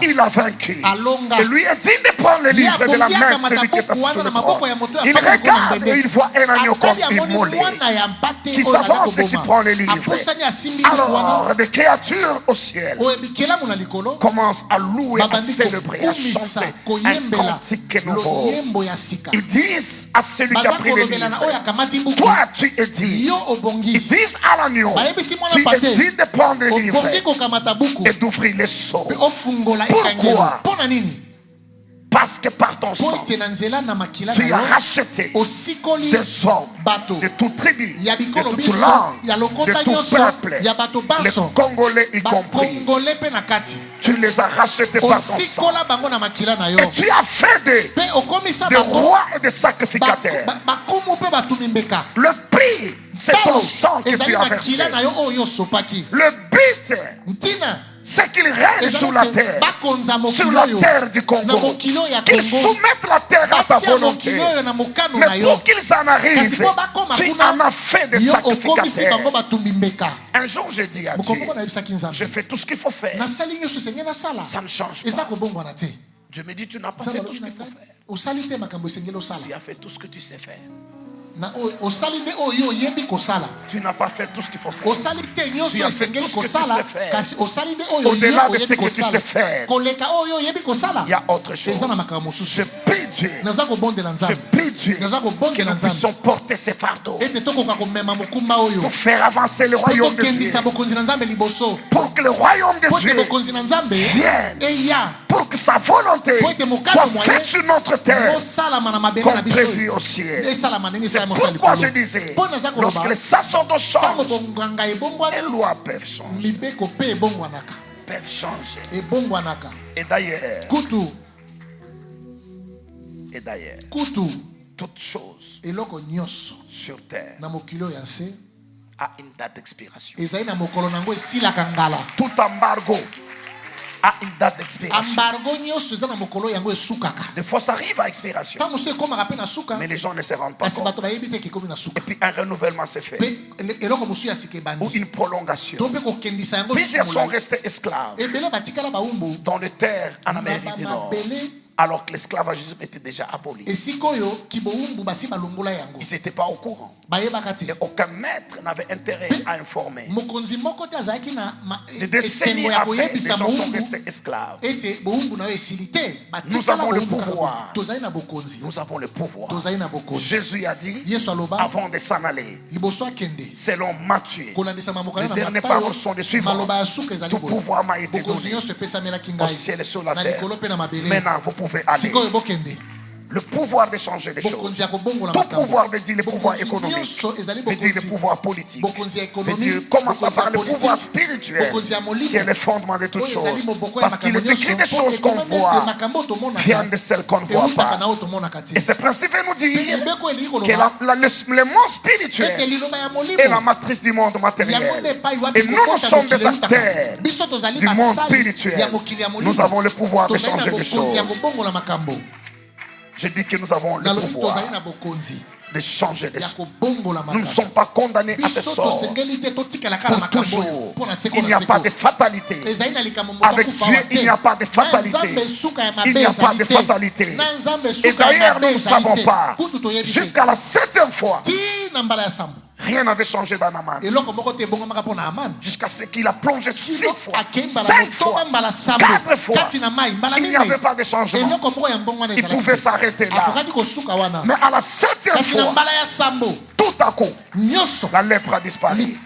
il a vaincu. Et lui est digne de prendre le livre de la main de celui qui est assis sur le trône. Il regarde et il voit un agneau comme immolé, qui s'avance et qui prend le livre. Alors des créatures au ciel commencent à louer, à célébrer, à chanter un cantique nouveau. Ils disent à celui qui a pris le livre, toi tu es digne. Ils disent à l'agneau, tu es digne de prendre le livre et d'ouvrir les sceaux. Pourquoi? Parce que par ton sang, tu as racheté des hommes de toute tribu, de toute langue, de tout peuple, les Congolais y compris. Tu les as rachetés par ton sang. Et tu as fait des rois et des sacrificateurs. Le prix, c'est ton sang que tu as versé. Le but, c'est qu'ils règnent sur la terre du Congo, qu'ils soumettent la terre à ta volonté. Mais pour qu'ils en arrivent, tu en as fait des sacrificateurs. Un jour, j'ai dit à Dieu, je fais tout ce qu'il faut faire. Ça ne change pas. Dieu me dit, tu n'as pas fait tout ce qu'il faut faire. Tu as fait tout ce que tu sais faire. Tu n'as pas fait tout ce qu'il faut faire. Tu as fait tout ce que tu sais faire. Au-delà de ce que tu sais faire, il y a autre chose. Je prie Dieu. Je prie Dieu que nous puissions porter ces fardeaux pour faire avancer le royaume de Dieu. Pour que le royaume de Dieu vienne. Pour que sa volonté soit faite sur notre terre comme prévu au ciel. C'est pourquoi je disais, lorsque les sacerdotes changent, les lois peuvent changer. Peuvent changer. Et d'ailleurs, toute chose sur terre a une date d'expiration. Tout embargo a une date d'expiration. Des fois ça arrive à expiration, mais les gens ne se rendent pas compte. Et puis un renouvellement se fait, ou une prolongation. Plusieurs sont restés esclaves dans les terres en Amérique du Nord, alors que l'esclavagisme était déjà aboli. Ils n'étaient pas au courant. Et aucun maître n'avait intérêt à informer. Des décennies après, les gens sont restés esclaves. Nous avons le pouvoir. Nous avons le pouvoir. Jésus a dit, avant de s'en aller, selon Matthieu, les dernières paroles sont les suivantes. Tout pouvoir m'a été donné au ciel et sur la terre. Maintenant, vous pouvez aller. Le pouvoir de changer les choses. Tout pouvoir veut dire le pouvoir économique, veut dire le pouvoir politique, veut dire commence à parler le pouvoir spirituel qui est le fondement de toutes choses. Parce qu'il est écrit des choses qu'on voit viennent de celles qu'on ne voit pas. Et ce principe veut nous dire que le monde spirituel est la matrice du monde matériel. Et nous sommes des acteurs du monde spirituel. Nous avons le pouvoir de changer les choses. Je dis que nous avons le pouvoir de changer les choses. Nous ne sommes pas condamnés à ce sort pour toujours. Il n'y a pas de fatalité. Avec Dieu, il n'y a pas de fatalité. Il n'y a pas de fatalité. Et d'ailleurs, nous ne savons pas. Jusqu'à la 7e fois, rien n'avait changé dans Naaman. Jusqu'à ce qu'il a plongé 6 fois, 5 fois, 4 fois. Il n'y avait pas de changement. Il pouvait s'arrêter là. Mais à la 7e fois, tout à coup, la lèpre a disparu.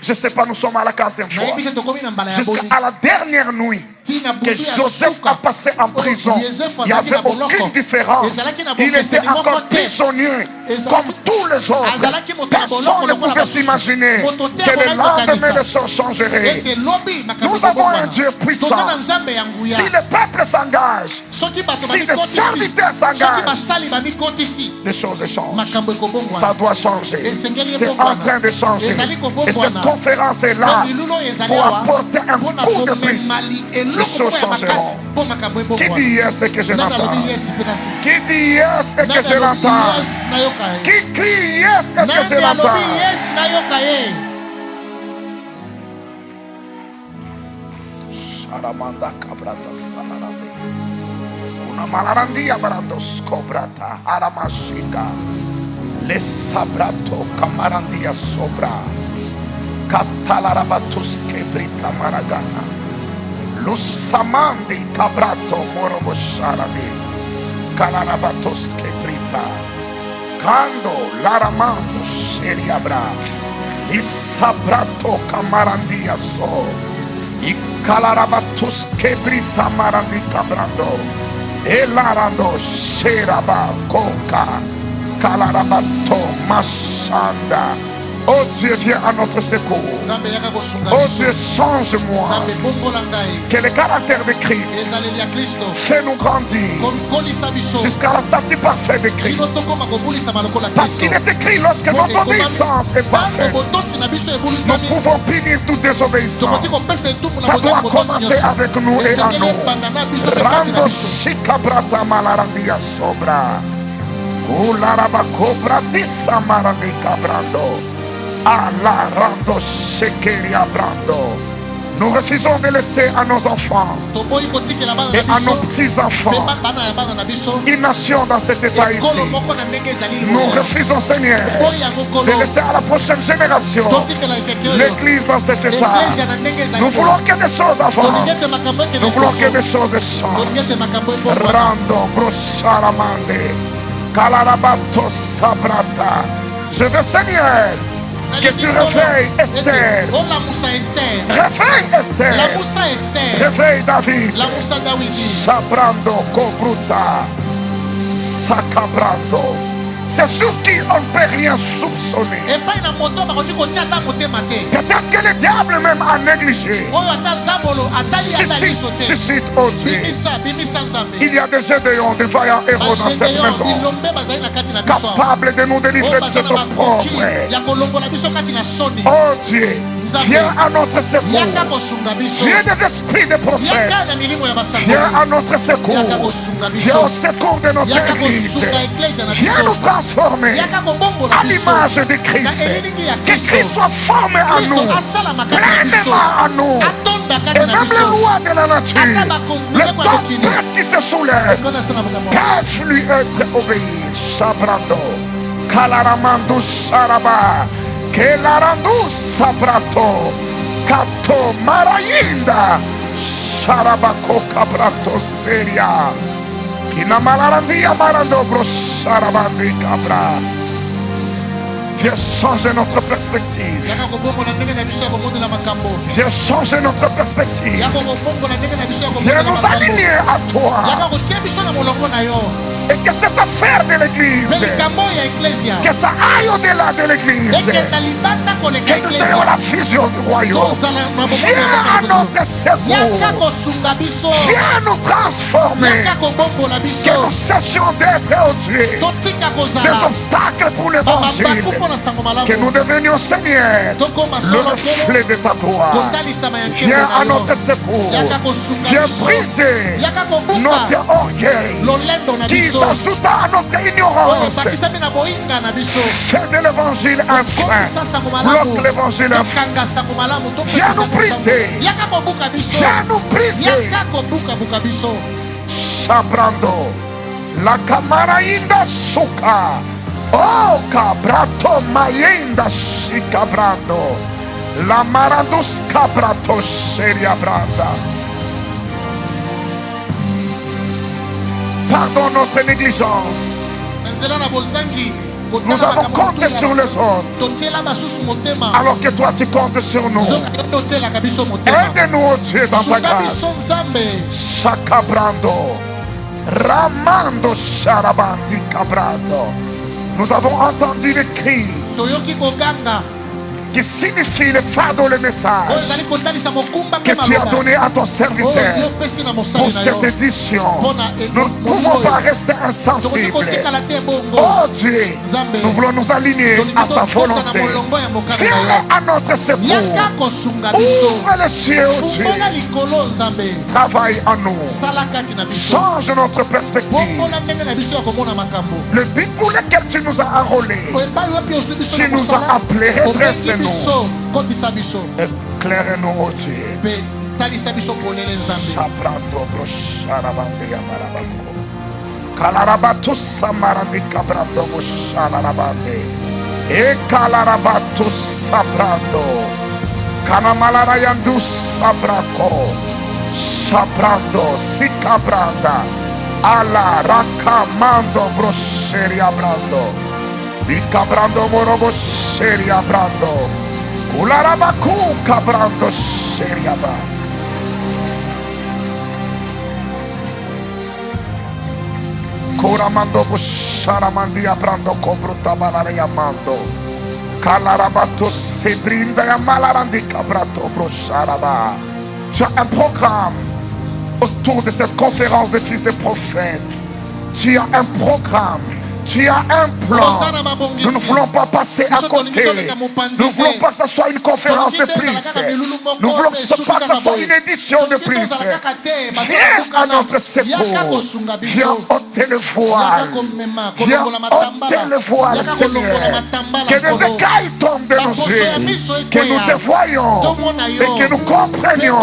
Je ne sais pas, nous sommes à la 4e fois. Jusqu'à la dernière nuit que Joseph a passé en prison, il n'y avait aucune différence. Il était encore prisonnier comme tous les autres. Personne ne pouvait s'imaginer que le lendemain les choses changeraient. Nous avons un Dieu puissant. Si le peuple s'engage, si les serviteurs s'engagent, les choses changent. Ça doit changer. C'est en train de changer. Et cette conférence est là pour apporter un coup de plus. Les choses changeront. Qui dit yes et que je l'entends? Qui dit yes et que je l'entends? Qui crie yes et que je l'entends? Sharamanda cabrata salarande. Una malarandia brandos cobrata aramashika. Les sabrato camarandia sobra. Catalarabatus quebrita maragana. Los samandi cabrato morobosharade. Calarabatos quebrita. Cando laramando seriabra. Y sabrato camarandia so. Y calarabatus quebrita marandi cabrando. Elarando Sheraba Koka Kalarabato Mashanda. Oh Dieu, viens à notre secours. Oh Dieu, change-moi. Que le caractère de Christ fait-nous grandir jusqu'à la stature parfaite de Christ. Parce qu'il est écrit, lorsque notre obéissance est parfaite, nous pouvons punir toute désobéissance. Ça doit commencer avec nous et à nous. Rando Shikabrata Malarandia Sobra. Ularabako Bratissa Marandika Brando. Allah rando shekeria brando. Nous refusons de laisser à nos enfants et à nos petits-enfants une nation dans cet état ici. Nous refusons, Seigneur, de laisser à la prochaine génération l'église dans cet état. Nous voulons que des choses avancent. Nous voulons que des choses changent. Rando brosharamande kalarabato sabrata. Je veux, Seigneur, que tu réveilles Esther. Réveille Esther. Réveille David. Sabrando Cobruta. Sacabrando. C'est sur qui on ne peut rien soupçonner. Peut-être que le diable même a négligé. Suscite, oh Dieu. Il y a des gédéons, des vaillants héros dans cette maison, capables de nous délivrer de cette opprobre. Oh Dieu, viens à notre secours. Viens des esprits des prophètes. Viens à notre secours. Viens au secours de notre église. Viens nous transformer à l'image de Christ. Que Christ soit formé à nous, pleinement à nous. Et même les lois de la nature, les tempêtes qui se soulèvent, peuvent lui être obéies. Sabrando, Kalaramando Saraba, Kelarandu Sabrato, Kato Marayinda, Sarabako Cabrato Seria. Kina Malarandia Marando Bro Sarabandi Cabra. Viens changer notre perspective. Viens changer notre perspective. Viens nous aligner à toi. Et que cette affaire de l'église, que ça aille au-delà de l'église, que nous ayons la vision du royaume. Viens à notre secours. Viens nous transformer. Que nous cessions d'être, oh Dieu, des obstacles pour l'évangile. Que nous devenions, Seigneur, le reflet de ta gloire. Viens à notre secours. Viens briser notre orgueil qui s'ajoute à notre ignorance. Fais de l'évangile un frein. Bloque l'évangile un frein. Viens nous briser. Viens nous briser. Sabrando. La camarainda suka. Oh, cabrato mayenda shikabrando. La maradus cabrato seria branda. Pardonne notre négligence. Nous avons compté sur les autres, alors que toi tu comptes sur nous. Aide-nous, oh Dieu, dans ta grâce. Shakabrando. Ramando Sharabanti Cabrando. Nous avons entendu les cris qui signifie le fardeau, le message que tu as donné à ton serviteur pour cette édition. Nous ne pouvons pas rester insensibles. Oh Dieu, nous voulons nous aligner à ta volonté. Viens à notre secours. Ouvre les cieux, oh Dieu. Travaille en nous. Change notre perspective. Le but pour lequel tu nous as enrôlés, tu nous as appelés, redresse-nous. Éclaire-nous, oh Dieu. Sabrando brosharabande yamarabako. Kalarabatus samarandi cabrando brosharabande. E kalarabatus sabrando. Kanamalarayandus sabrako. Sabrando sikabranda. Ala rakamando brosheriabrando. Cabrando morobo seria brando. Ularabaku cabrando seria ba. Coramando Busharamandi Abrando Cobruta Balariamando. Kalarabato Sebrinda Yamalarandi Cabrato Brosharaba. Tu as un programme autour de cette conférence des fils des prophètes. Tu as un programme. Tu as un plan. Nous ne voulons pas passer à côté. Nous ne voulons pas que ce soit une conférence de prise. Nous ne voulons pas que ce soit une édition de prise. Viens à notre secours. Viens ôter le voile. Viens ôter le voile, Seigneur. Que des écailles tombent de nos yeux. Que nous te voyons. Et que nous comprenions.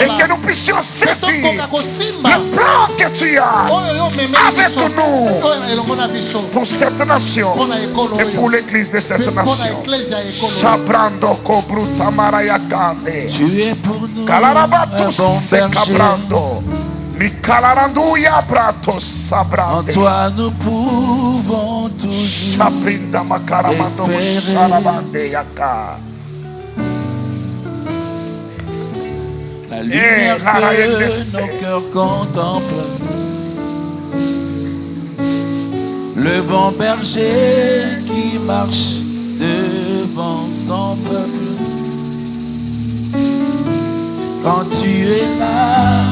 Et que nous puissions saisir le plan que tu as avec nous. Pour cette nation et pour l'église de cette nation. Sabrando Cobruta Marayakande. Tu es pour nous Kalarabato Sekabrando. Mikalaranduya Brato Sabrande. En toi nous pouvons toujours Sabrinda Makaramando Sharabande Yaka. La lumière que nos cœurs contemplent. Le bon berger qui marche devant son peuple. Quand tu es là,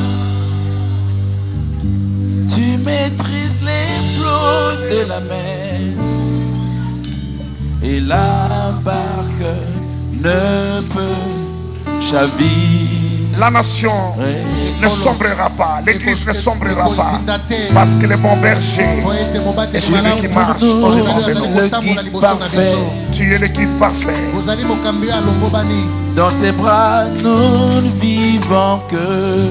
tu maîtrises les flots de la mer. Et la barque ne peut chavir. La nation ne sombrera pas, l'église ne sombrera pas, parce que le bon berger est celui qui marche au-devant de nous. Tu es le guide parfait. Dans tes bras, nous ne vivons que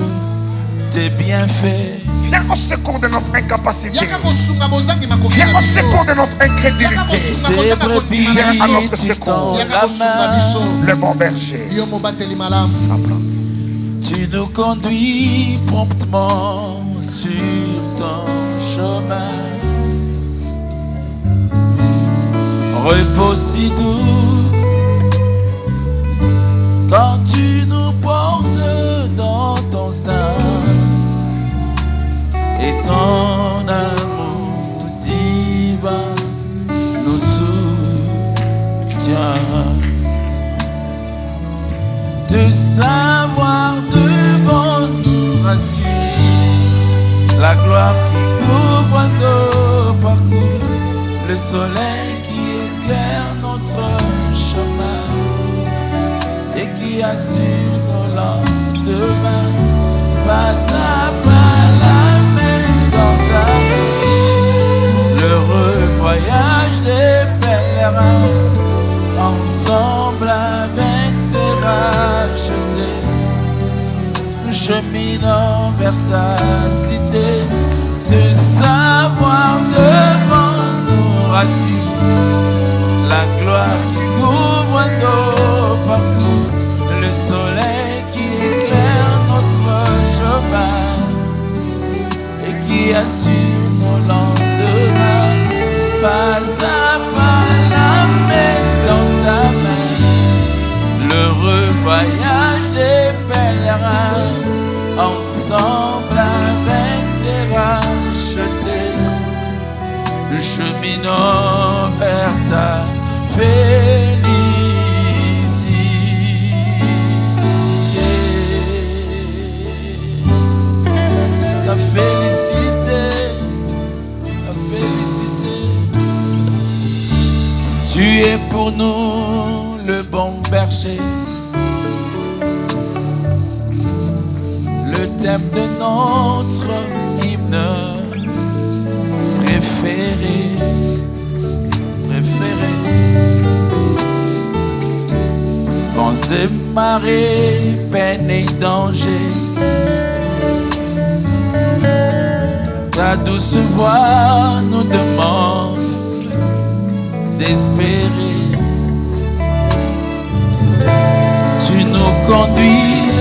tes bienfaits. Viens au secours de notre incapacité. Viens au secours de notre incrédulité. Viens à notre secours. Le bon berger. Tu nous conduis promptement sur ton chemin. Repos si doux quand tu nous portes dans ton sein. Et ton amour divin nous soutient. De savoir devant nous rassure la gloire qui couvre nos parcours, le soleil qui éclaire notre chemin et qui assure nos lendemains. Pas à pas la main dans ta main, l'heureux voyage des pèlerins ensemble avec tes rachetés, nous cheminons vers ta cité. De savoir devant nous rassure la gloire qui couvre nos parcours, le soleil qui éclaire notre chemin et qui assure nos lendemains. Pas à pas la main dans ta main, l'heureux voyage des pèlerins ensemble avec tes rachetés, nous cheminons vers ta félicité. Ta félicité, ta félicité. Tu es pour nous le bon berger, le thème de notre hymne préféré, préféré. Vents et marées, peine et danger, ta douce voix nous demande d'espérer. Tu nous conduis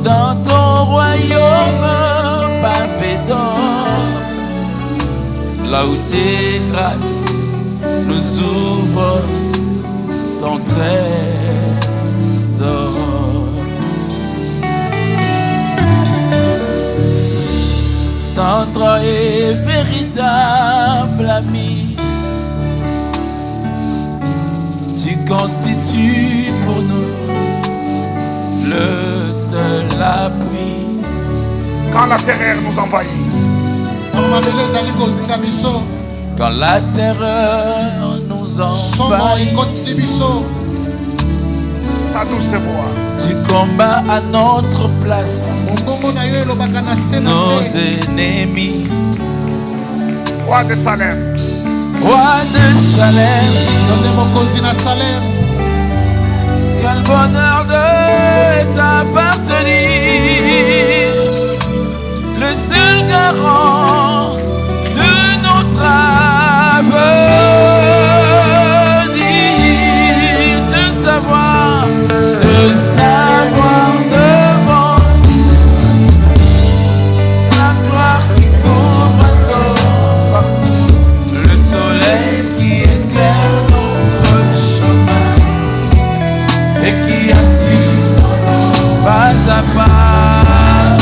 dans ton royaume pavé d'or, là où tes grâces nous ouvrent ton trésor. tendre et véritable ami. Tu constitues pour nous le seul appui. Quand la terreur nous envahit, quand la terreur nous envahit, ta douce voix, tu combats à notre place nos ennemis. Roi de Salem, Roi de Salem, quel bonheur de t'appartenir, le seul garant de notre avenir. Te savoir devant la gloire qui couvre nos parcours, le soleil qui éclaire notre chemin et qui assure pas à pas,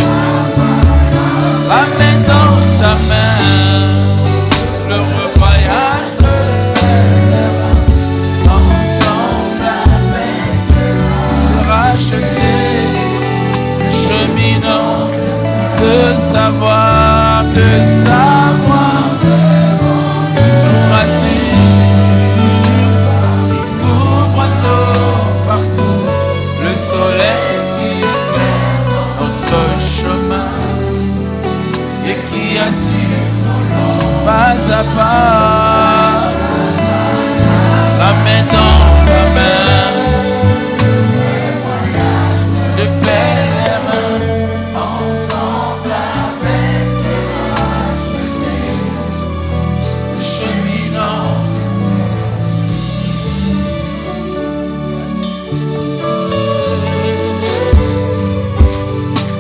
la main dans ta main, le revoyage de terre, ensemble avec racheter, cheminant de savoir, nous rassure, couvre nos parcours, le soleil qui éclaire notre chemin et qui assure pas à pas, la main dans ta main, le pèlerin ensemble avec le cheminant.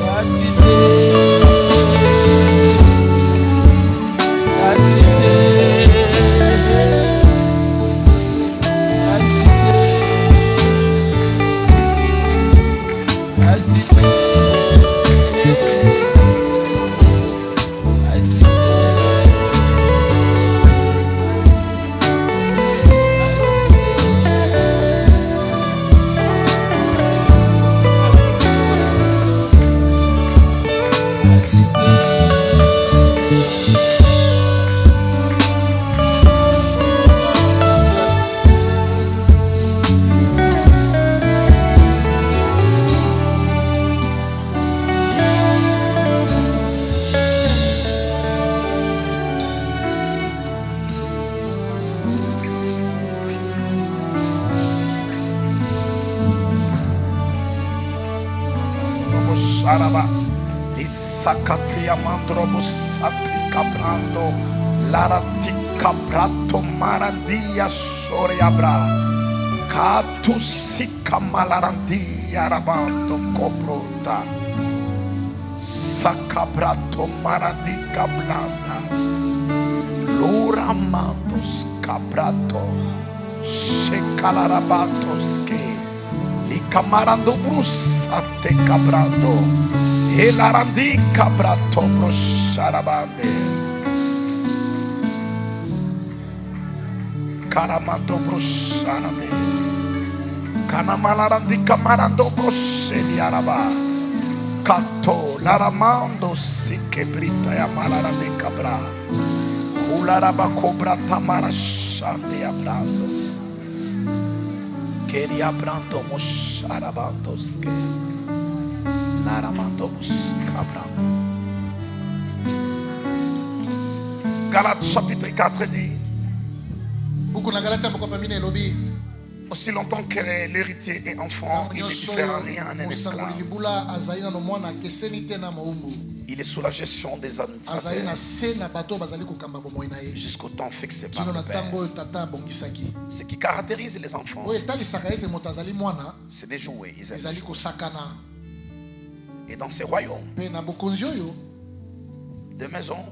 La cité, la cité, la cité, la cité, la cité. Sharaba, Lisakatria Mandrobus Satrika Brando, Laratika Brato Marandia Soriabra, Katusika Malarandia Rabando Cobrota, Sakabrato Maradika Blanda, Luramandos Cabrato, Shekalarabatos que. Camarando brusa te cabrando e la randi cabrato brosarabande caramando brosarabe canamala randi camarando broseli araba cato laramando si che brita e amala randi cabra ularaba cobra tamara shande abrando queria brando mosarabandos que naramando cabrando. Galates chapitre 4 dit aussi longtemps que l'héritier est enfant, il ne diffère rien à un esclave. Il est sous la gestion des administrateurs jusqu'au temps fixé par le Père. Ce qui caractérise les enfants, c'est des jouets. Ils aiment jouer. Et dans ces royaumes, de maisons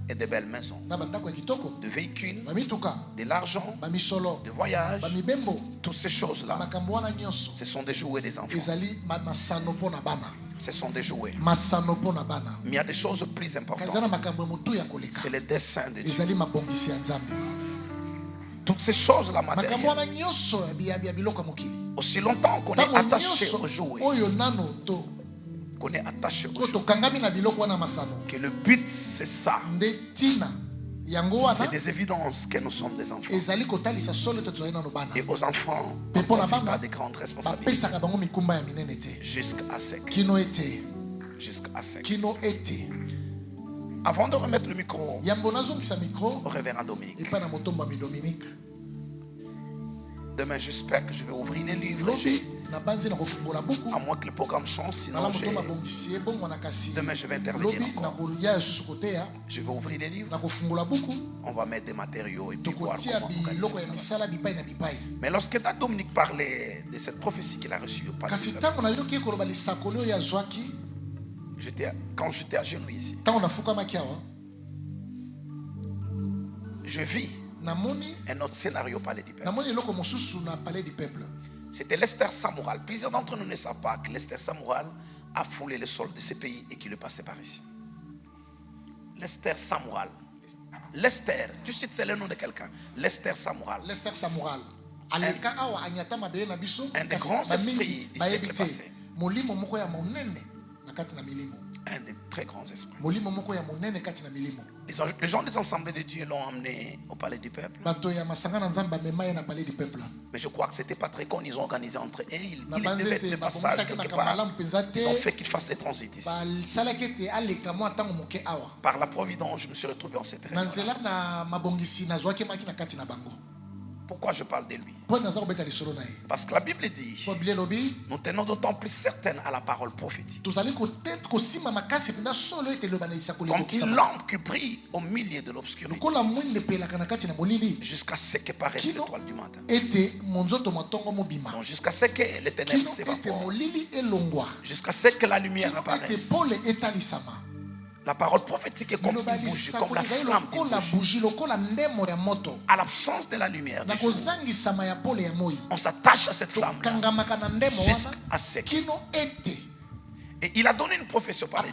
et de belles maisons, de véhicules, de l'argent, de voyages, toutes ces choses-là, ce sont des jouets des enfants. Ce sont des jouets. Mais il y a des choses plus importantes. C'est les desseins de Dieu. Toutes ces choses-là matérielles. Aussi longtemps qu'on est attaché aux jouets, qu'on est attaché aux jouets, que le but c'est ça. C'est des évidences que nous sommes des enfants. Et aux enfants, on a des grandes responsabilités. Jusqu'à ce que. Avant de remettre le micro au révérend Dominique, demain, j'espère que je vais ouvrir les livres. À moins que le programme change, sinon demain je vais intervenir encore. Je vais ouvrir les livres. On va mettre des matériaux et puis voir comment organiser. Mais lorsque Dominique parlait de cette prophétie qu'il a reçue, quand j'étais à genoux ici, je vis un autre scénario parler du peuple. C'était Lester Samuel. Plusieurs d'entre nous ne savent pas que Lester Samuel a foulé le sol de ce pays et qu'il est passé par ici. Lester Samuel. Lester, tu cites c'est le nom de quelqu'un. Lester Samuel. Lester Samuel. Un des grands esprits du siècle passé. Un des très grands esprits. Les gens des assemblées de Dieu l'ont emmené au palais du peuple. Mais je crois que ce n'était pas très con. Ils ont organisé entre eux. Il devait être des passages quelque part. Ils ont fait qu'il fasse les transits ici. Par la providence, je me suis retrouvé en cette région. Pourquoi je parle de lui? Parce que la Bible dit, nous tenons d'autant plus certaines à la parole prophétique. Comme une lampe qui brille au milieu de l'obscurité, jusqu'à ce que paraisse l'étoile du matin. Donc jusqu'à ce que les ténèbres s'évaporent, jusqu'à ce que la lumière apparaisse. La parole prophétique est comme une bougie, comme la flamme d'une bougie. À l'absence de la lumière du jour, on s'attache à cette flamme jusqu'à ce que. Et il a donné une prophétie par du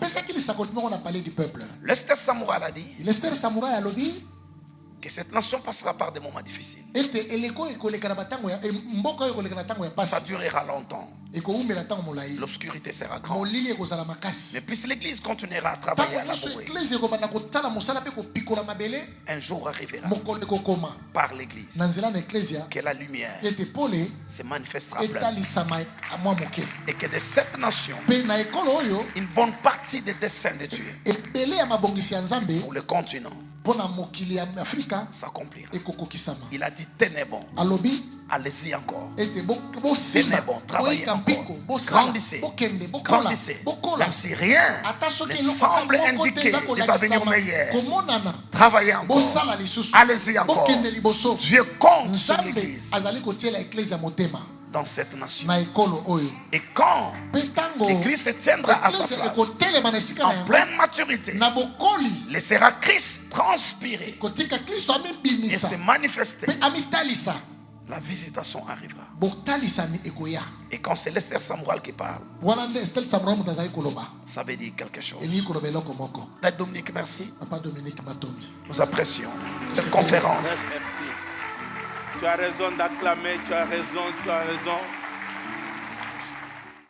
peuple. Lester Samuel a dit que cette nation passera par des moments difficiles. Ça durera longtemps. L'obscurité sera grande. Mais plus l'Église continuera à travailler à la un jour arrivera par l'Église que la lumière se manifestera pleinement. Et que de cette nation, une bonne partie des desseins de Dieu pour le continent s'accomplira. Il a dit ténèbres, allez-y encore. Ténèbres, travaillez encore. Grandissez. Même si rien ne semble indiquer des avenirs meilleurs, travaillez encore. Allez-y encore. Dieu compte sur l'Église dans cette nation. Et quand l'Église se tiendra à sa place, en pleine maturité, laissera Christ transpirer et se manifester, la visitation arrivera. Et quand c'est Lester Samuel qui parle, ça veut dire quelque chose. Dominique, merci. Nous apprécions cette conférence. Tu as raison d'acclamer, tu as raison, tu as raison.